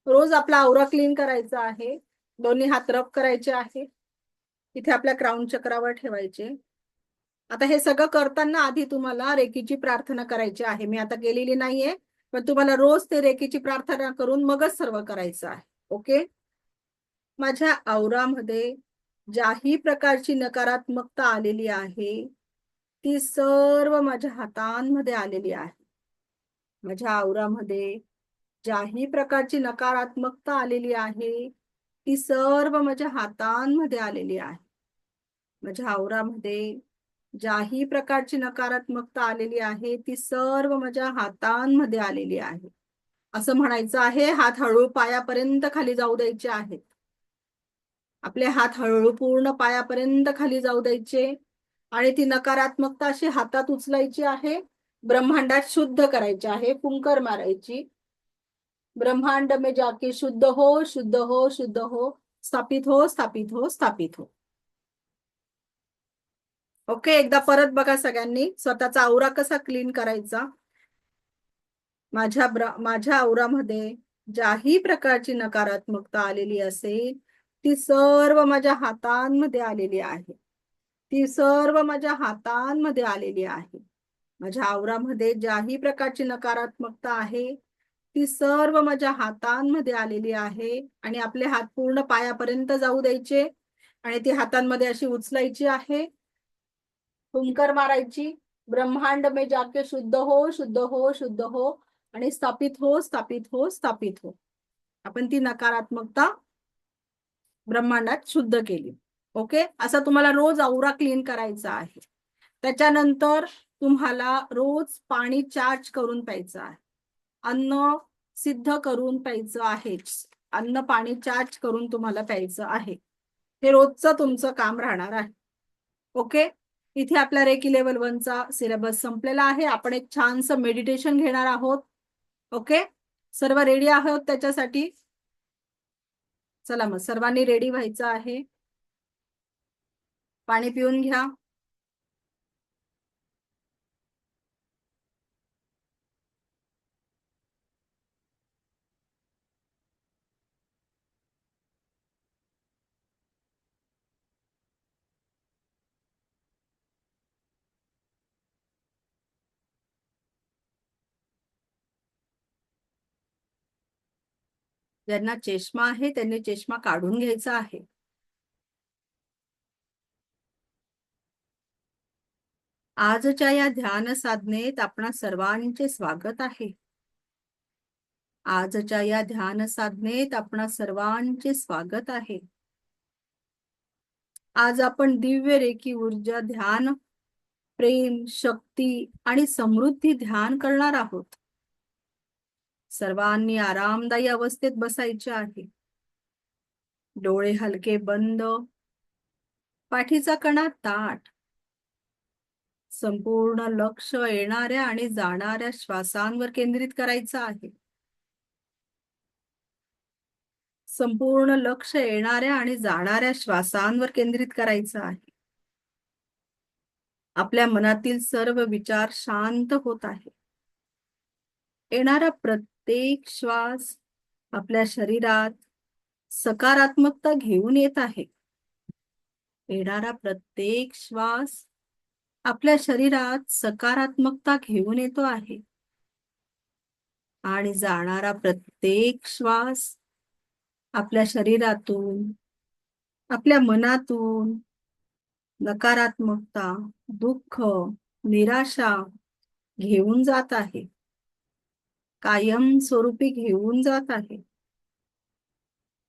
रोज आपला आवरा क्लीन करायचा आहे. दोन्ही हात रब करायचे आहे. इथे आपल्या क्राउन चक्रावर ठेवायचे. आता हे सगळं करताना आधी तुम्हाला रेकीची प्रार्थना करायची आहे. मी आता केलेली नाहीये, पण तुम्हाला रोज ते रेकीची प्रार्थना करून मगच सर्व करायचं आहे. ओके, माझ्या आवरामध्ये ज्याही प्रकारची नकारात्मकता आलेली आहे ती सर्व माझ्या हातांमध्ये आलेली आहे. माझ्या आवरामध्ये ज्याही प्रकारची नकारात्मकता आलेली आहे ती सर्व माझ्या हातांमध्ये आलेली आहे. माझ्या आवरामध्ये ज्याही प्रकारची नकारात्मकता आलेली आहे ती सर्व माझ्या हातांमध्ये आलेली आहे. असं म्हणायचं आहे. हात हळूहळू पायापर्यंत खाली जाऊ द्यायचे आहेत. आपले हात हळूहळू पूर्ण पायापर्यंत खाली जाऊ द्यायचे आणि ती नकारात्मकता अशी हातात उचलायची आहे. ब्रह्मांडात शुद्ध करायची आहे. फुंकर मारायची. ब्रह्मांड में जाके शुद्ध हो, शुद्ध हो, शुद्ध हो, स्थापित हो, स्थापित हो, स्थापित हो. ओके, एकदा परत बघा सगळ्यांनी स्वतःचा आवरा कसा क्लीन करायचा. माझ्या आवरामध्ये ज्याही प्रकारची नकारात्मकता आलेली असेल ती सर्व माझ्या हातांमध्ये आलेली आहे. ती सर्व माझ्या हातांमध्ये आलेली आहे. माझ्या आवरामध्ये ज्याही प्रकारची नकारात्मकता आहे ती सर्व माझ्या हातांमध्ये आलेली आहे आणि आपले हात पूर्ण पायापर्यंत जाऊ द्यायचे आणि ती हातांमध्ये अशी उचलायची आहे. हुंकार मारायची, ब्रह्मांड में जाके शुद्ध हो, शुद्ध हो, शुद्ध हो आणि स्थापित हो, स्थापित हो, स्थापित हो. आपण ती नकारात्मकता ब्रह्मांडात शुद्ध केली. ओके, असा तुम्हाला रोज औरा क्लीन करायचा आहे. त्याच्यानंतर तुम्हाला रोज पाणी चार्ज करून प्यायचं आहे. अन्न सिद्ध करून प्यायचं आहे. अन्न पाणी चार्ज करून तुम्हाला प्यायचं आहे. हे रोजचं तुमचं काम राहणार आहे. ओके, इथे आपला रेकी लेवल 1 चा सिलेबस संपलेला आहे. आपण एक छानसं मेडिटेशन घेणार आहोत. ओके, सर्व रेडी आहोत त्याच्यासाठी? चला मग सर्वांनी रेडी व्हायचं आहे. पाणी पिऊन घ्या. ज्यांना चष्मा आहे त्यांनी चष्मा काढून घ्यायचा आहे. आजच्या या ध्यान साधनेत आपणा सर्वांचे स्वागत आहे. आजच्या या ध्यान साधनेत आपणा सर्वांचे स्वागत आहे. आज आपण दिव्य रेखी ऊर्जा ध्यान, प्रेम, शक्ती आणि समृद्धी ध्यान करणार आहोत. सर्वांनी आरामदायी अवस्थेत बसायचे आहे. डोळे हलके बंद, पाठीचा कणा ताठ. संपूर्ण लक्ष येणाऱ्या आणि जाणाऱ्या श्वासांवर केंद्रित करायचं आहे. संपूर्ण लक्ष येणाऱ्या आणि जाणाऱ्या श्वासांवर केंद्रित करायचं आहे. आपल्या मनातील सर्व विचार शांत होत आहे. येणारा प्रत्येक श्वास आपल्या शरीरात सकारात्मकता घेऊन येत आहे. येणारा प्रत्येक श्वास आपल्या शरीरात सकारात्मकता घेऊन येतो आहे आणि जाणारा प्रत्येक श्वास आपल्या शरीरातून, आपल्या मनातून नकारात्मकता, दुःख, निराशा घेऊन जात आहे. कायम स्वरूपी घेऊन जात आहे.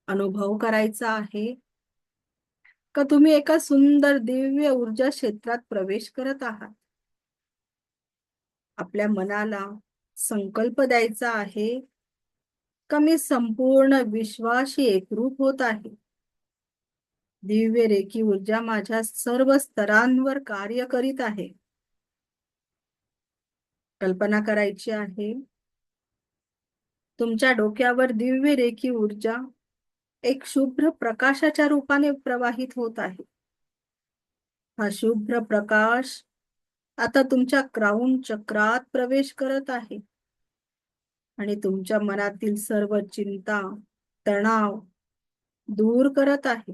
अनुभव करायचा आहे का तुम्ही एका सुंदर दिव्य ऊर्जा क्षेत्रात प्रवेश करत आहात. आपल्या मनाला संकल्प द्यायचा आहे का मी संपूर्ण विश्वाशी एकरूप होत आहे. दिव्य रेखी ऊर्जा माझ्या सर्व स्तरांवर कार्य करीत आहे. कल्पना करायची आहे तुमच्या डोक्यावर दिव्य रेखी ऊर्जा एक शुभ्र प्रकाशाच्या रूपाने प्रवाहित होत आहे. हा शुभ्र प्रकाश आता तुमच्या क्राउन चक्रात प्रवेश करत आहे आणि तुमच्या मनातील सर्व चिंता, तणाव दूर करत आहे.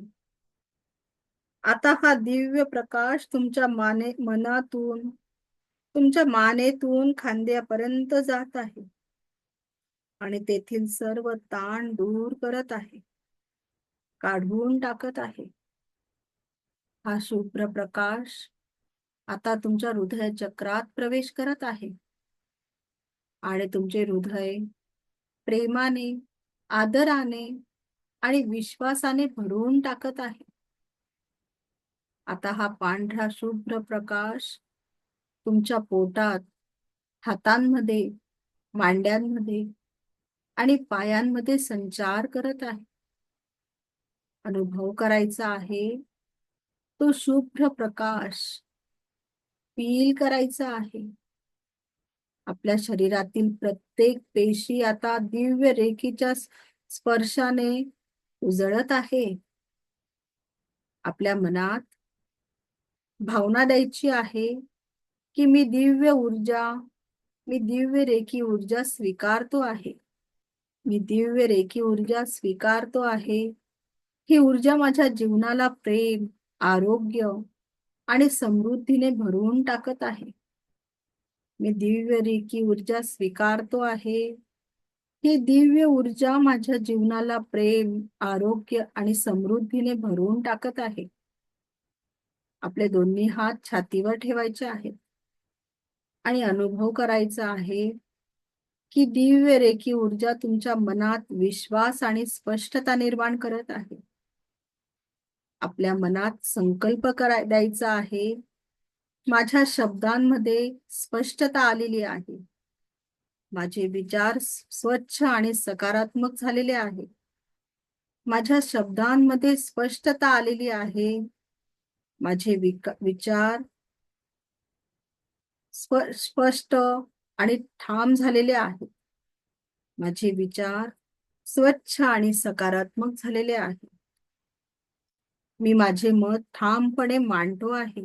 आता हा दिव्य प्रकाश तुमच्या मनातून, तुमच्या मानेतून खांद्यापर्यंत जात आहे आणि तेथील सर्व ताण दूर करत आहे, काढून टाकत आहे. हा शुभ्र प्रकाश आता तुमच्या हृदय चक्रात प्रवेश करत आहे आणि तुमचे हृदय प्रेमाने, आदराने आणि विश्वासाने भरून टाकत आहे. आता हा पांढरा शुभ्र प्रकाश तुमच्या पोटात, हातांमध्ये, मांड्यांमध्ये आणि पायांमध्ये संचार करत आहे. अनुभव करायचा आहे तो शुभ्र प्रकाश फील करायचा आहे. आपल्या शरीरातील प्रत्येक पेशी आता दिव्य रेखीच्या स्पर्शाने उजळत आहे. आपल्या मनात भावना द्यायची आहे की मी दिव्य ऊर्जा, मी दिव्य रेखी ऊर्जा स्वीकारतो आहे. मी दिव्य रेखी ऊर्जा स्वीकारतो आहे. ही ऊर्जा माझ्या जीवनाला प्रेम, आरोग्य आणि समृद्धीने भरून टाकत आहे. मी दिव्य रेखी ऊर्जा स्वीकारतो आहे. ही दिव्य ऊर्जा माझ्या जीवनाला प्रेम, आरोग्य आणि समृद्धीने भरून टाकत आहे. आपले दोन्ही हात छातीवर ठेवायचे आहेत आणि अनुभव करायचा आहे की दिव्य रेखी ऊर्जा तुमच्या मनात विश्वास आणि स्पष्टता निर्माण करत आहे. आपल्या मनात संकल्प द्यायचा आहे, माझ्या शब्दांमध्ये स्पष्टता आलेली आहे. माझे विचार स्वच्छ आणि सकारात्मक झालेले आहेत. माझ्या शब्दांमध्ये स्पष्टता आलेली आहे. माझे विचार स्पष्ट आणि ठाम झालेले आहेत. माझे विचार स्वच्छ आणि सकारात्मक झालेले आहेत. मी माझे मत ठामपणे मांडतो आहे.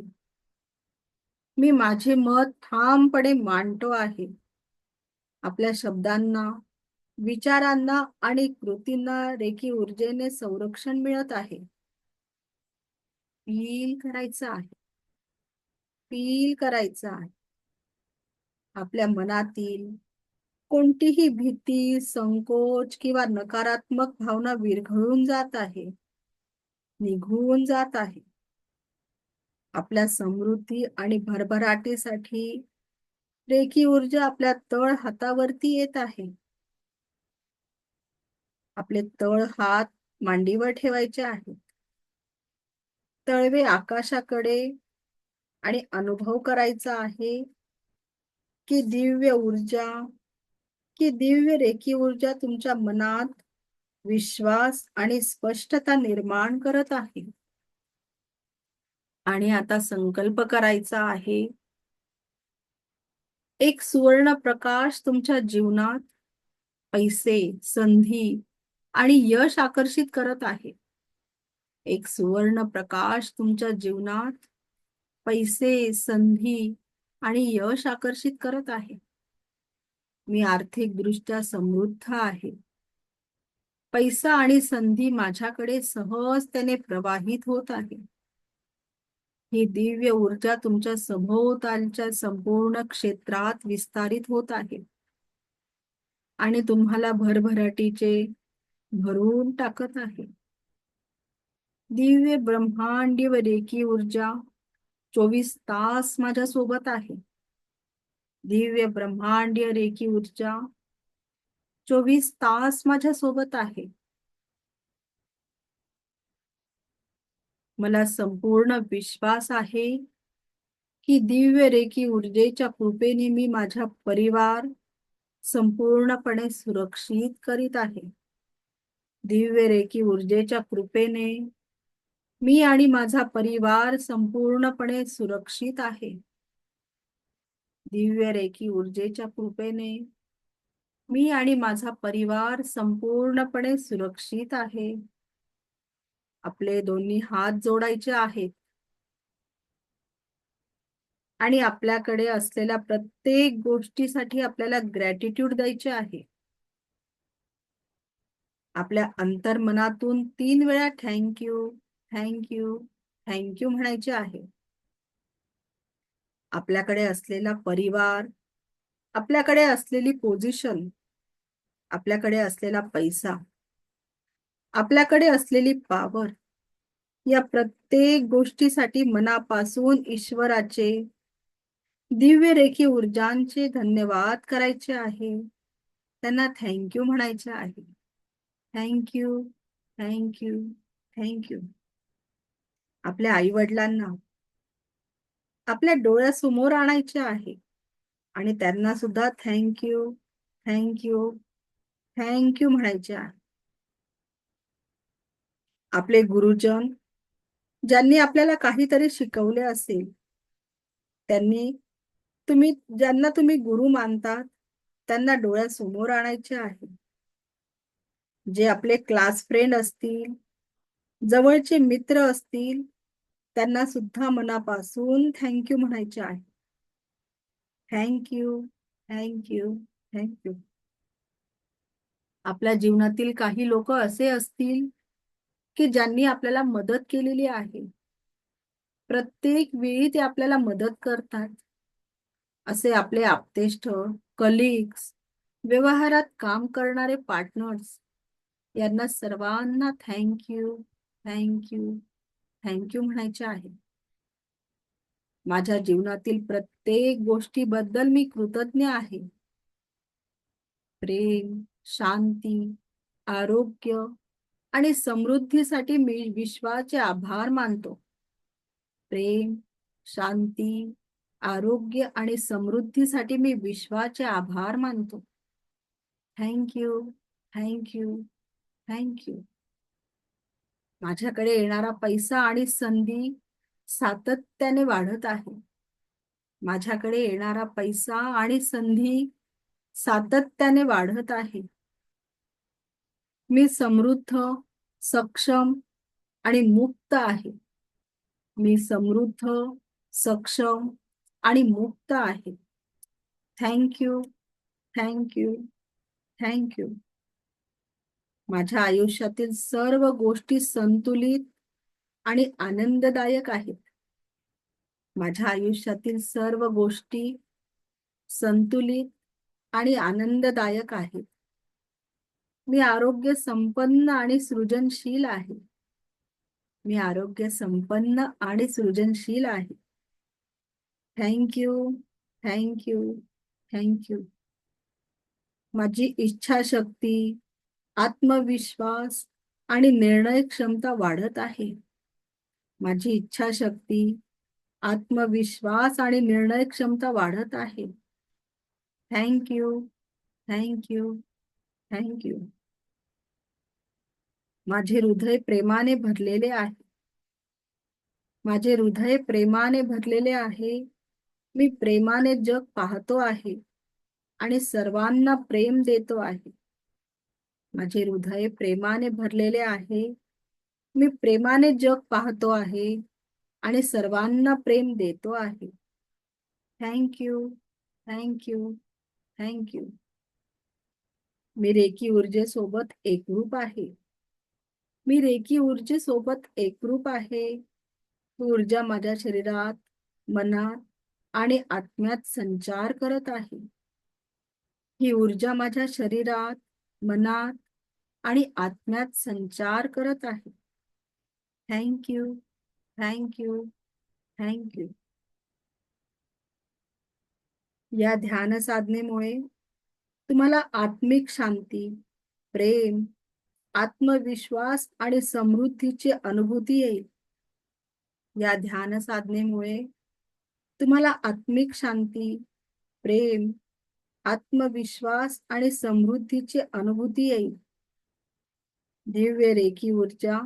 मी माझे मत ठामपणे मांडतो आहे. आपल्या शब्दांना, विचारांना आणि कृतींना रेखी ऊर्जेने संरक्षण मिळत आहे. फील करायचं आहे. फील करायचं आहे. आपल्या मनातील कोणतीही भीती, संकोच किंवा नकारात्मक भावना विरघळून जात आहे, निघून जात आहे. आपल्या समृद्धी आणि भरभराटीसाठी रेखी ऊर्जा आपल्या तळ हातावरती येत आहे. आपले तळ हात मांडीवर ठेवायचे आहेत. तळवे आकाशाकडे आणि अनुभव करायचा आहे की दिव्य रेखी ऊर्जा तुमच्या मनात विश्वास आणि स्पष्टता निर्माण करत आहे. आणि आता संकल्प करायचा आहे, एक सुवर्ण प्रकाश तुमच्या जीवनात पैसे, संधी आणि यश आकर्षित करत आहे. एक सुवर्ण प्रकाश तुमच्या जीवनात पैसे, संधी आणि यश आकर्षित करत आहे. मी आर्थिकदृष्ट्या समृद्ध आहे. पैसा आणि संधी माझ्याकडे सहजतेने प्रवाहित होत आहे. ही दिव्य ऊर्जा तुमच्या सभोवतालच्या संपूर्ण क्षेत्रात विस्तारित होत आहे आणि तुम्हाला भरभराटीचे भरून टाकत आहे. दिव्य ब्रह्मांडीय व रेखी ऊर्जा 24 तास माझ्या सोबत आहे. दिव्य ब्रह्मांडीय रेखी ऊर्जा 24 तास माझ्या सोबत आहे. मला संपूर्ण विश्वास आहे की दिव्य रेखी ऊर्जेच्या कृपेने मी माझा परिवार संपूर्णपणे सुरक्षित करीत आहे. दिव्य रेखी ऊर्जेच्या कृपेने मी आणि माझा परिवार संपूर्णपणे सुरक्षित आहे. दिव्य रेखी ऊर्जेच्या कृपेने मी आणि माझा परिवार संपूर्णपणे सुरक्षित आहे. आपले दोन्ही हात जोडायचे आहेत आणि आपल्याकडे असलेल्या प्रत्येक गोष्टीसाठी आपल्याला ग्रॅटिट्यूड द्यायचे आहे. आपल्या अंतर्मनातून 3 वेळा थँक्यू, थँक्यू, थँक्यू म्हणायचे आहे. आपल्याकडे असलेला परिवार, आपल्याकडे असलेली पोझिशन, आपल्याकडे असलेला पैसा, आपल्याकडे असलेली पॉवर, या प्रत्येक गोष्टीसाठी मनापासून ईश्वराचे, दिव्य रेखी ऊर्जांचे धन्यवाद करायचे आहे. त्यांना थँक्यू म्हणायचे आहे. Thank you, thank you, thank you. आपल्या आई वडिलांना आपल्या डोळ्यासमोर आणायचे आहे आणि त्यांना सुद्धा थँक्यू, थँक्यू, थँक्यू म्हणायचे आहे. आपले गुरुजन, ज्यांनी आपल्याला काहीतरी शिकवले असेल, ज्यांना तुम्ही गुरु मानतात, त्यांना डोळ्यासमोर आणायचे आहे. जे आपले क्लास फ्रेंड असतील, जवळचे मित्र असतील, त्यांना सुद्धा मनापासून थँक्यू म्हणायचे आहे. Thank you, thank you, thank you. आपल्या जीवनातील काही लोक असे असतील की ज्यांनी आपल्याला मदत केलेली आहे. प्रत्येक वेळी ते आपल्याला मदत करतात. असे आपले आप्तेष्ट, कलिग्स व्यवहारात काम करणारे पार्टनर्स यांना सर्वांना थँक्यू थँक्यू थँक्यू म्हणायचे आहे. माझ्या जीवनातील प्रत्येक गोष्टीबद्दल मी कृतज्ञ आहे. प्रेम, शांती, आरोग्य आणि समृद्धीसाठी मी विश्वाचे आभार मानतो. प्रेम, शांती, आरोग्य आणि समृद्धीसाठी मी विश्वाचे आभार मानतो. Thank you thank you thank you. माझ्याकडे येणारा पैसा आणि संधी सातत्याने वाढत आहे. माझ्याकडे येणारा पैसा आणि संधी सातत्याने वाढत आहे. मी समृद्ध, सक्षम आणि मुक्त आहे. मी समृद्ध, सक्षम आणि मुक्त आहे. Thank you thank you thank you. माझ्या आयुष्यातील सर्व गोष्टी संतुलित आणि आनंददायक आहेत. माझ्या आयुष्यातील सर्व गोष्टी संतुलित आणि आनंददायक आहेत. मी आरोग्य संपन्न आणि सृजनशील आहे. मी आरोग्य संपन्न आणि सृजनशील आहे. Thank you thank you thank you. माझी इच्छाशक्ती, आत्मविश्वास आणि निर्णय क्षमता वाढत आहे. माझी इच्छाशक्ती, आत्मविश्वास आणि निर्णय क्षमता वाढत आहे. Thank you thank you thank you. माझे हृदय प्रेमाने भरलेले आहे. माझे हृदय प्रेमाने भरलेले आहे. मी प्रेमाने जग पाहतो आहे आणि सर्वांना प्रेम देतो आहे. माझे हृदय प्रेमाने भरलेले आहे. मी प्रेमाने जग पाहतो आहे आणि सर्वांना प्रेम देतो आहे. Thank you thank you thank you. मी रेकी ऊर्जेसोबत एकरूप आहे. मी रेकी ऊर्जेसोबत एकरूप आहे. ही ऊर्जा माझ्या शरीरात, मनात आणि आत्म्यात संचार करत आहे. ही ऊर्जा माझ्या शरीरात, मनात आणि आत्म्यात संचार करत आहे. Thank you thank you thank you. या ध्यान साधनेमुळे तुम्हाला आत्मिक शांती, प्रेम, आत्मविश्वास आणि समृद्धीची अनुभूती येईल. या ध्यान साधनेमुळे तुम्हाला आत्मिक शांती, प्रेम, आत्मविश्वास आणि समृद्धीची अनुभूती येईल. दिव्य रेखी ऊर्जा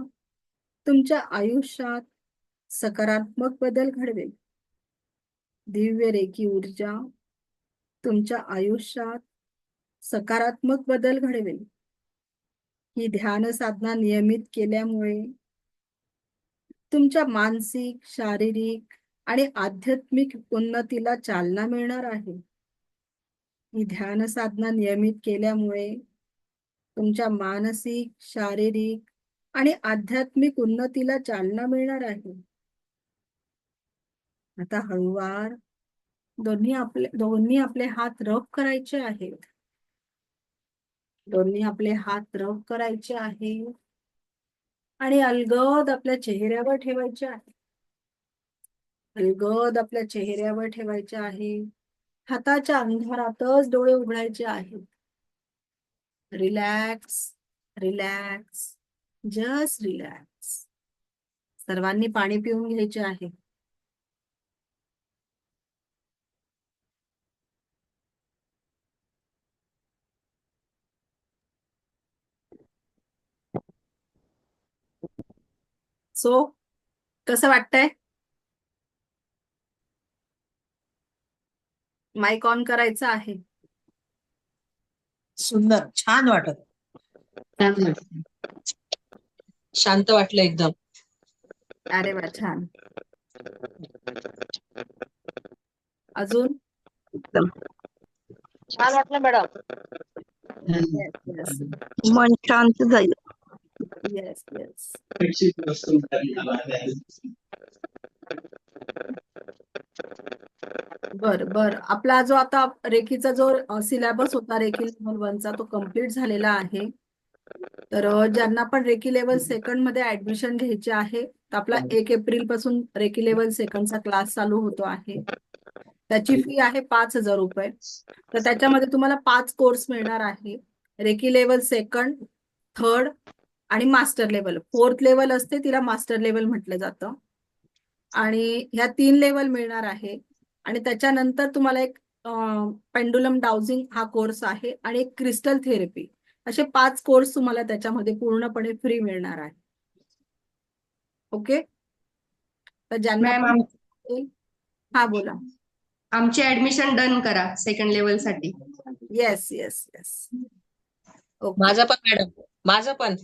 तुमच्या आयुष्यात सकारात्मक बदल घडवेल. दिव्य रेखी ऊर्जा तुमच्या आयुष्यात सकारात्मक बदल घडवेल. ही ध्यान साधना नियमित केल्यामुळे तुमच्या मानसिक, शारीरिक आणि आध्यात्मिक उन्नतीला चालना मिळणार आहे. ही ध्यान साधना नियमित केल्यामुळे तुमच्या मानसिक, शारीरिक आणि आध्यात्मिक उन्नतीला चालना मिळणार आहे. आता हळूवार दोन्ही आपले हात रब करायचे आहेत. दोन्ही आपले हात रब करायचे आहेत आणि अलगद आपल्या चेहऱ्यावर ठेवायचे आहे. अलगद आपल्या चेहऱ्यावर ठेवायचे आहे. हाताच्या अंधारातच डोळे उघडायचे आहेत. Relax relax just relax. सर्वांनी पाणी पिऊन घ्यायचे आहे. सो कसं वाटतंय? माईक ऑन करायचा आहे. सुंदर, छान वाटत, शांत वाटलं एकदम. अरे वा, छान. अजून छान वाटलं मॅडम. येस मन शांत झालं. Yes yes. बर आपला जो आता रेखीचा जो सिलेबस होता रेखी लेवल 1चा तो कम्प्लीट झालेला आहे. तर ज्यांना पण रेकी लेवल सेकंड मध्ये ऍडमिशन घ्यायचे आहे तर आपला 1 एप्रिल पासून रेकी लेवल सेकंडचा क्लास चालू होतो आहे. त्याची फी आहे 5,000 रुपये. तर त्याच्यामध्ये तुम्हाला 5 कोर्स मिळणार आहे. रेकी लेवल सेकंड, थर्ड आणि मास्टर लेवल. 4th लेवल असते तिला मास्टर लेवल म्हटलं जातं. आणि ह्या 3 लेवल मिळणार आहे. आणि त्याच्यानंतर तुम्हाला एक पेंडुलम डाउजिंग हा कोर्स आहे आणि एक क्रिस्टल थेरपी, असे 5 कोर्स तुम्हाला त्याच्यामध्ये पूर्णपणे फ्री मिळणार आहे. ओके. तर ज्यांना मॅम हा बोला. आमची ऍडमिशन डन करा सेकंड लेवल साठी. Yes yes yes. ओके. माझं पण मॅडम, माझं पण.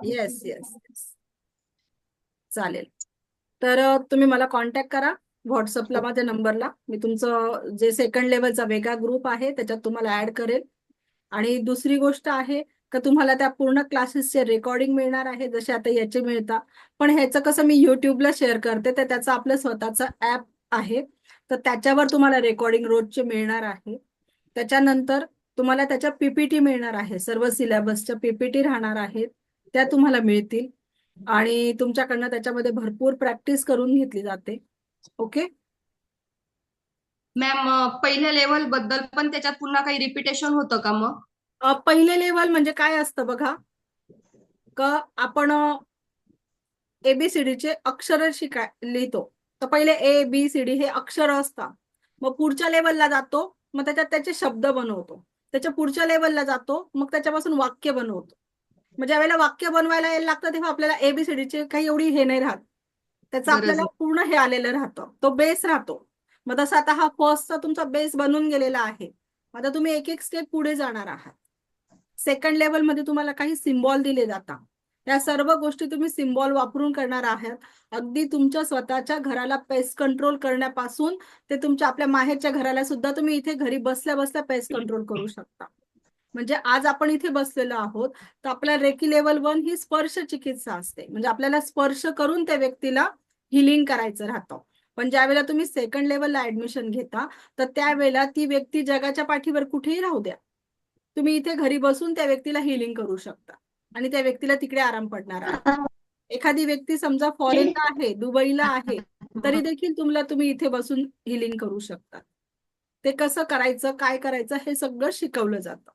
Yes yes yes. चालेल. तर तुम्ही मला कॉन्टॅक्ट करा व्हॉट्सअपला माझ्या नंबरला. मी तुमचं जे सेकंड लेवलचा वेगळा ग्रुप आहे त्याच्यात तुम्हाला ऍड करेल. आणि दुसरी गोष्ट आहे का तुम्हाला त्या पूर्ण क्लासेसचे रेकॉर्डिंग मिळणार आहे जसे आता याचे मिळतात. पण ह्याचं कसं मी युट्यूबला शेअर करते तर त्याचं आपलं स्वतःचं ऍप आहे. तर त्याच्यावर तुम्हाला रेकॉर्डिंग रोजचे मिळणार आहे. त्याच्यानंतर तुम्हाला त्याच्या पीपीटी मिळणार आहे. सर्व सिलेबसच्या पीपीटी राहणार आहेत त्या तुम्हाला मिळतील. आणि तुमच्याकडनं त्याच्यामध्ये भरपूर प्रॅक्टिस करून घेतली जाते. ओके. मॅम पहिल्या लेवल बद्दल पण त्याच्यात पुन्हा काही रिपिटेशन होतं का मग? पहिले लेवल म्हणजे काय असतं बघा, का आपण ABCD चे अक्षर लिहितो. तर पहिले ABCD हे अक्षर असतात. मग पुढच्या लेवलला जातो, मग त्याच्यात त्याचे शब्द बनवतो. त्याच्या पुढच्या लेवलला जातो, मग त्याच्यापासून वाक्य बनवतो. मग ज्या वेळेला वाक्य बनवायला यायला लागतं तेव्हा आपल्याला ABCD चे काही एवढी हे नाही राहत. त्याचं गरज आपल्याला नाही. पूर्ण हे आलेलं राहतं. तो बेस राहतो. मग तसं आता हा फर्स्टचा तुमचा बेस बनून गेलेला आहे. आता तुम्ही एक एक स्टेप पुढे जाणार आहात. सेकंड लेवल मध्ये तुम्हाला काही सिम्बॉल दिले जातात. या सर्व गोष्टी तुम्ही सिम्बॉल वापरून करणार आहात. अगदी तुमच्या स्वतःच्या घराला पेस्ट कंट्रोल करण्यापासून ते तुमच्या आपल्या माहेरच्या घराला सुद्धा तुम्ही इथे घरी बसल्या बसल्या पेस्ट कंट्रोल करू शकता. म्हणजे आज आपण इथे बसलेलो आहोत तर आपल्या रेकी लेवल 1 ही स्पर्श चिकित्सा असते. म्हणजे आपल्याला स्पर्श करून त्या व्यक्तीला हिलिंग करायचं राहतं. पण ज्या वेळेला तुम्ही सेकंड लेवलला ऍडमिशन घेता तर त्यावेळेला ती व्यक्ती जगाच्या पाठीवर कुठेही राहू द्या, तुम्ही इथे घरी बसून त्या व्यक्तीला हिलिंग करू शकता आणि त्या व्यक्तीला तिकडे आराम पडणार आहे. एखादी व्यक्ती समजा फॉरेनला आहे, दुबईला आहे, तरी देखील तुम्ही इथे बसून हिलिंग करू शकता. ते कसं करायचं, काय करायचं हे सगळं शिकवलं जातं.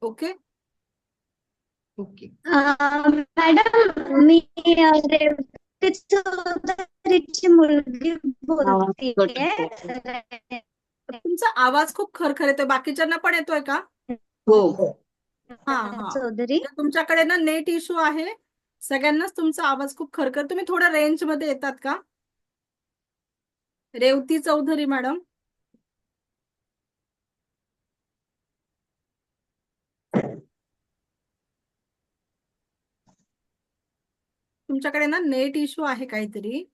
ओके. ओके. मॅडम मी रेवती चौधरीची मुलगी बोलतेय. तुमचा आवाज खूप खरखर येतोय. बाकीच्यांना पण येतोय का? हो. हा. चौधरी. तुमच्याकडे ना नेट इश्यू आहे. सगळ्यांनाच तुमचा आवाज खूप खरखर. तुम्ही थोडं रेंज मध्ये येतात का? रेवती चौधरी मॅडम. तुमच्याकडे ना नेट इश्यू आहे काहीतरी.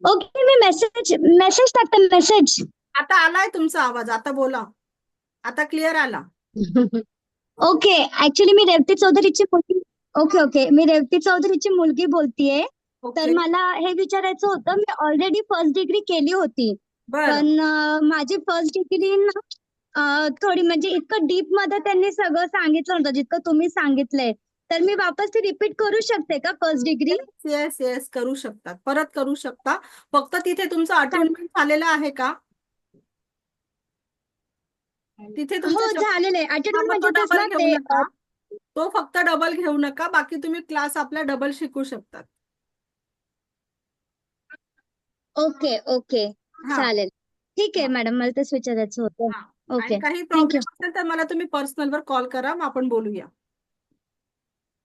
ओके मी मेसेज टाकते मेसेज. आता आलाय तुमचा आवाज. आता बोला. आता क्लिअर आला. ओके ऍक्च्युली मी रेवती चौधरीची मुलगी. ओके मी रेवती चौधरीची मुलगी बोलतीये. तर ओके. मला हे विचारायचं होतं, मी ऑलरेडी फर्स्ट डिग्री केली होती. बरं. पण माझी फर्स्ट डिग्री ना थोडी म्हणजे इतकं डीप मध्ये त्यांनी सगळं सांगितलं होतं जितकं तुम्ही सांगितलंय. तर मी वापस ती रिपीट करू शकते का फर्स्ट डिग्री? येस येस करू शकतात. परत करू शकता. फक्त तिथे तुमचं अटेंडमेंट झालेलं आहे का? तिथे हो तुमचं झालेलं आहे. अटेंडमेंट तो म्हणजे डबल कसला घेऊ ते नका. तो फक्त डबल घेऊ नका. बाकी तुम्ही क्लास आपला डबल शिकू शकतात. ओके हा. चालेल. ठीक आहे मॅडम, मला तेच विचारायचं होतं. हा. ओके आणि काही थँक्यू. प्रॉब्लेम असेल तर मला तुम्ही पर्सनलवर कॉल करा, मग आपण बोलूया.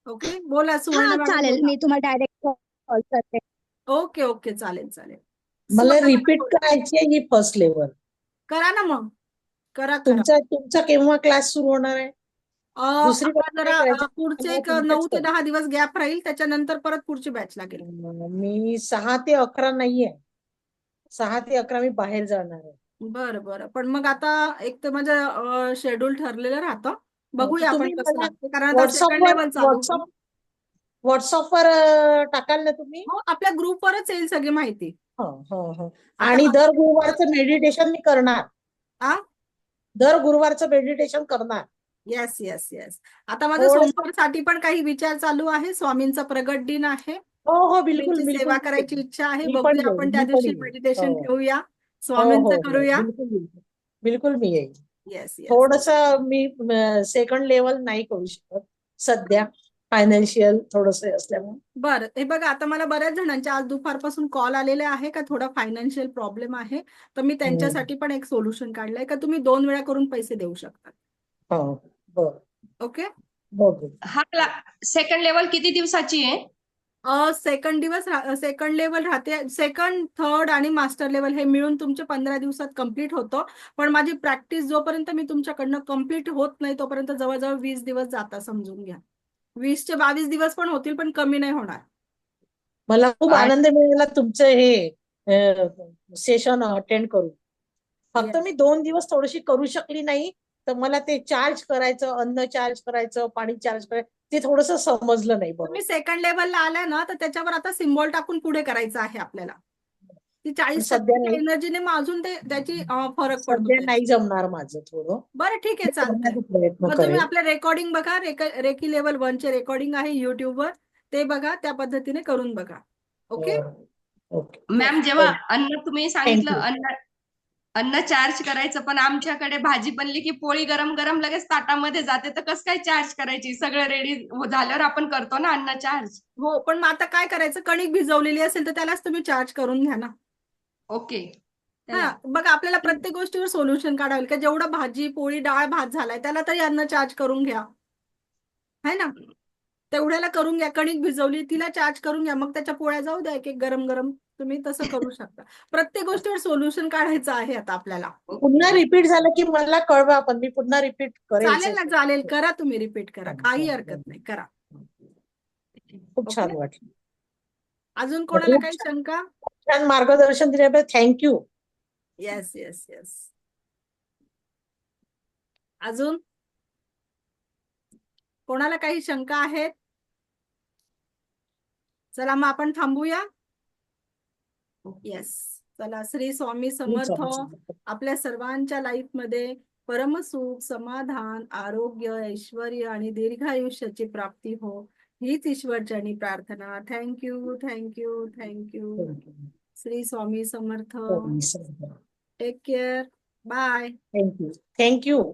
ओके. बोला सुवर्ण हा मॅडम चालेल, बोला. मी तुम्हाला डायरेक्ट कॉल करते. ओके चालेल. मला सुवर्ण रिपीट मॅडम बोला. करायची आहे ही फर्स्ट लेवल. करा ना मग. करा. तुमचा केव्हा क्लास सुरू होणार आहे? दुसरी आता नाही जरा करायचं. पुढचे एक तुमच्याच 9 ते करा. 10 दिवस गॅप राहील. त्याच्यानंतर परत पुढची बॅच लागेल. मी 6 ते 11 नाहीये. 6 ते 11 मी बाहेर जाणार आहे. बरं. पण मग आता एक तर माझं शेड्यूल ठरलेलं राहतं. बघूया आपण तुम्ही कसं मला लागतं. कारण आता सेकंड लेवल चालू होईल. व्हॉट्सअपवर टाकाल ना तुम्ही? हो, आपल्या ग्रुपवरच येईल सगळी माहिती. हो हो हो. आता आणि मा- दर गुरुवारचं मेडिटेशन मी करणार. आ? दर गुरुवारचं मेडिटेशन करणार. Yes yes yes. आता माझं थोडंसं- सोमवारसाठी पण काही विचार चालू आहे. स्वामींचा प्रगट दिन आहे. हो हो बिलकुल स्वामींची बिलकुल सेवा करायची इच्छा आहे. मी पण बघूया येईन, आपण त्या मी पण दिवशी येईन. मेडिटेशन हो. ठेवूया. हो हो स्वामींचं हो. करूया. बिलकुल बिलकुल. बिलकुल मी येईल. Yes yes. थोडस मी सेकंड लेवल नाही करू शकत सध्या, फायनान्शियल थोडस असल्यामुळे. बरं, हे बघा आता मला बऱ्याच जणांचे आज दुपारपासून कॉल आलेले आहे का थोडा फायनान्शियल प्रॉब्लेम आहे, तर मी त्यांच्यासाठी पण एक सोल्युशन काढलंय का तुम्ही 2 वेळा करून पैसे देऊ शकता. हो बर. ओके. बघू. हा सेकंड लेवल किती दिवसाची आहे? सेकंड लेवल राहते. सेकंड, थर्ड आणि मास्टर लेवल हे मिळून तुमचे 15 दिवसात कम्प्लीट होतं. पण माझी प्रॅक्टिस जोपर्यंत मी तुमच्याकडनं कम्प्लीट होत नाही तोपर्यंत जवळजवळ 20 दिवस जातात, समजून घ्या. 20 ते 22 दिवस पण होतील, पण कमी नाही होणार. मला खूप आणि- आनंद मिळाला तुमचं हे सेशन अटेंड करून. फक्त Yes. मी 2 दिवस थोडीशी करू शकली नाही, तर मला ते चार्ज करायचं, अन्न चार्ज करायचं, पाणी चार्ज करायचं, ते थोडंसं समजलं नाही बरोबर. तुम्ही सेकंड लेवलला आलाय ना, तर त्याच्यावर आता सिम्बॉल टाकून पुढे करायचं आहे आपल्याला. ती 40% सध्या नाही. एनर्जीने मग अजून त्याची फरक पडतो. सध्या नाही जमणार माझं थोडं. बरं ठीक आहे, चालतंय. करण्याचा प्रयत्न मग तुम्ही करेन. आपलं रेकॉर्डिंग बघा. रेकी लेवल 1 चे रेकॉर्डिंग आहे युट्यूबवर, ते बघा, त्या पद्धतीने करून बघा. ओके. ओके. मॅम जेव्हा अन्न तुम्ही सांगितलं Thank अन्न चार्ज करायचं, पण आमच्याकडे भाजी बनली की पोळी गरम गरम लगेच ताटामध्ये जाते, तर कसं काय चार्ज करायची? सगळं रेडी झाल्यावर आपण करतो ना अन्न चार्ज. हो, पण मग आता काय करायचं, कणिक भिजवलेली असेल तर त्यालाच तुम्ही चार्ज करून घ्या ना. ओके. हा, बघा आपल्याला प्रत्येक गोष्टीवर सोल्युशन काढावं का जेवढं भाजी पोळी डाळ भात झालाय त्याला तरी अन्न चार्ज करून घ्या, है ना. तेवढ्याला करून घ्या. कणिक भिजवली तिला चार्ज करून घ्या, मग त्याच्या पोळ्या जाऊ द्या एक गरम गरम. तुम्ही तसं करू शकता. प्रत्येक गोष्टीवर सोल्युशन काढायचं आहे आता आपल्याला. पुन्हा रिपीट झालं की मला कळवा, पण मी पुन्हा रिपीट करेल. चालेल ना, चालेल, करा तुम्ही रिपीट करा, काही हरकत नाही, करा. खूप छान ओके. वाटलं. अजून कोणाला खूप काही शंका? छान मार्गदर्शन दिल्याबद्दल थँक्यू. Yes yes yes. अजून कोणाला काही शंका आहेत? चला मग आपण थांबूया. येस, चला. श्री स्वामी समर्थ आपल्या सर्वांच्या लाईफ मध्ये परमसुख, समाधान, आरोग्य, ऐश्वर्य आणि दीर्घायुष्याची प्राप्ती हो, हीच ईश्वरचरणी प्रार्थना. Thank you thank you thank you. Shri Swami Samarth. Take care. Bye. Thank you. Thank you.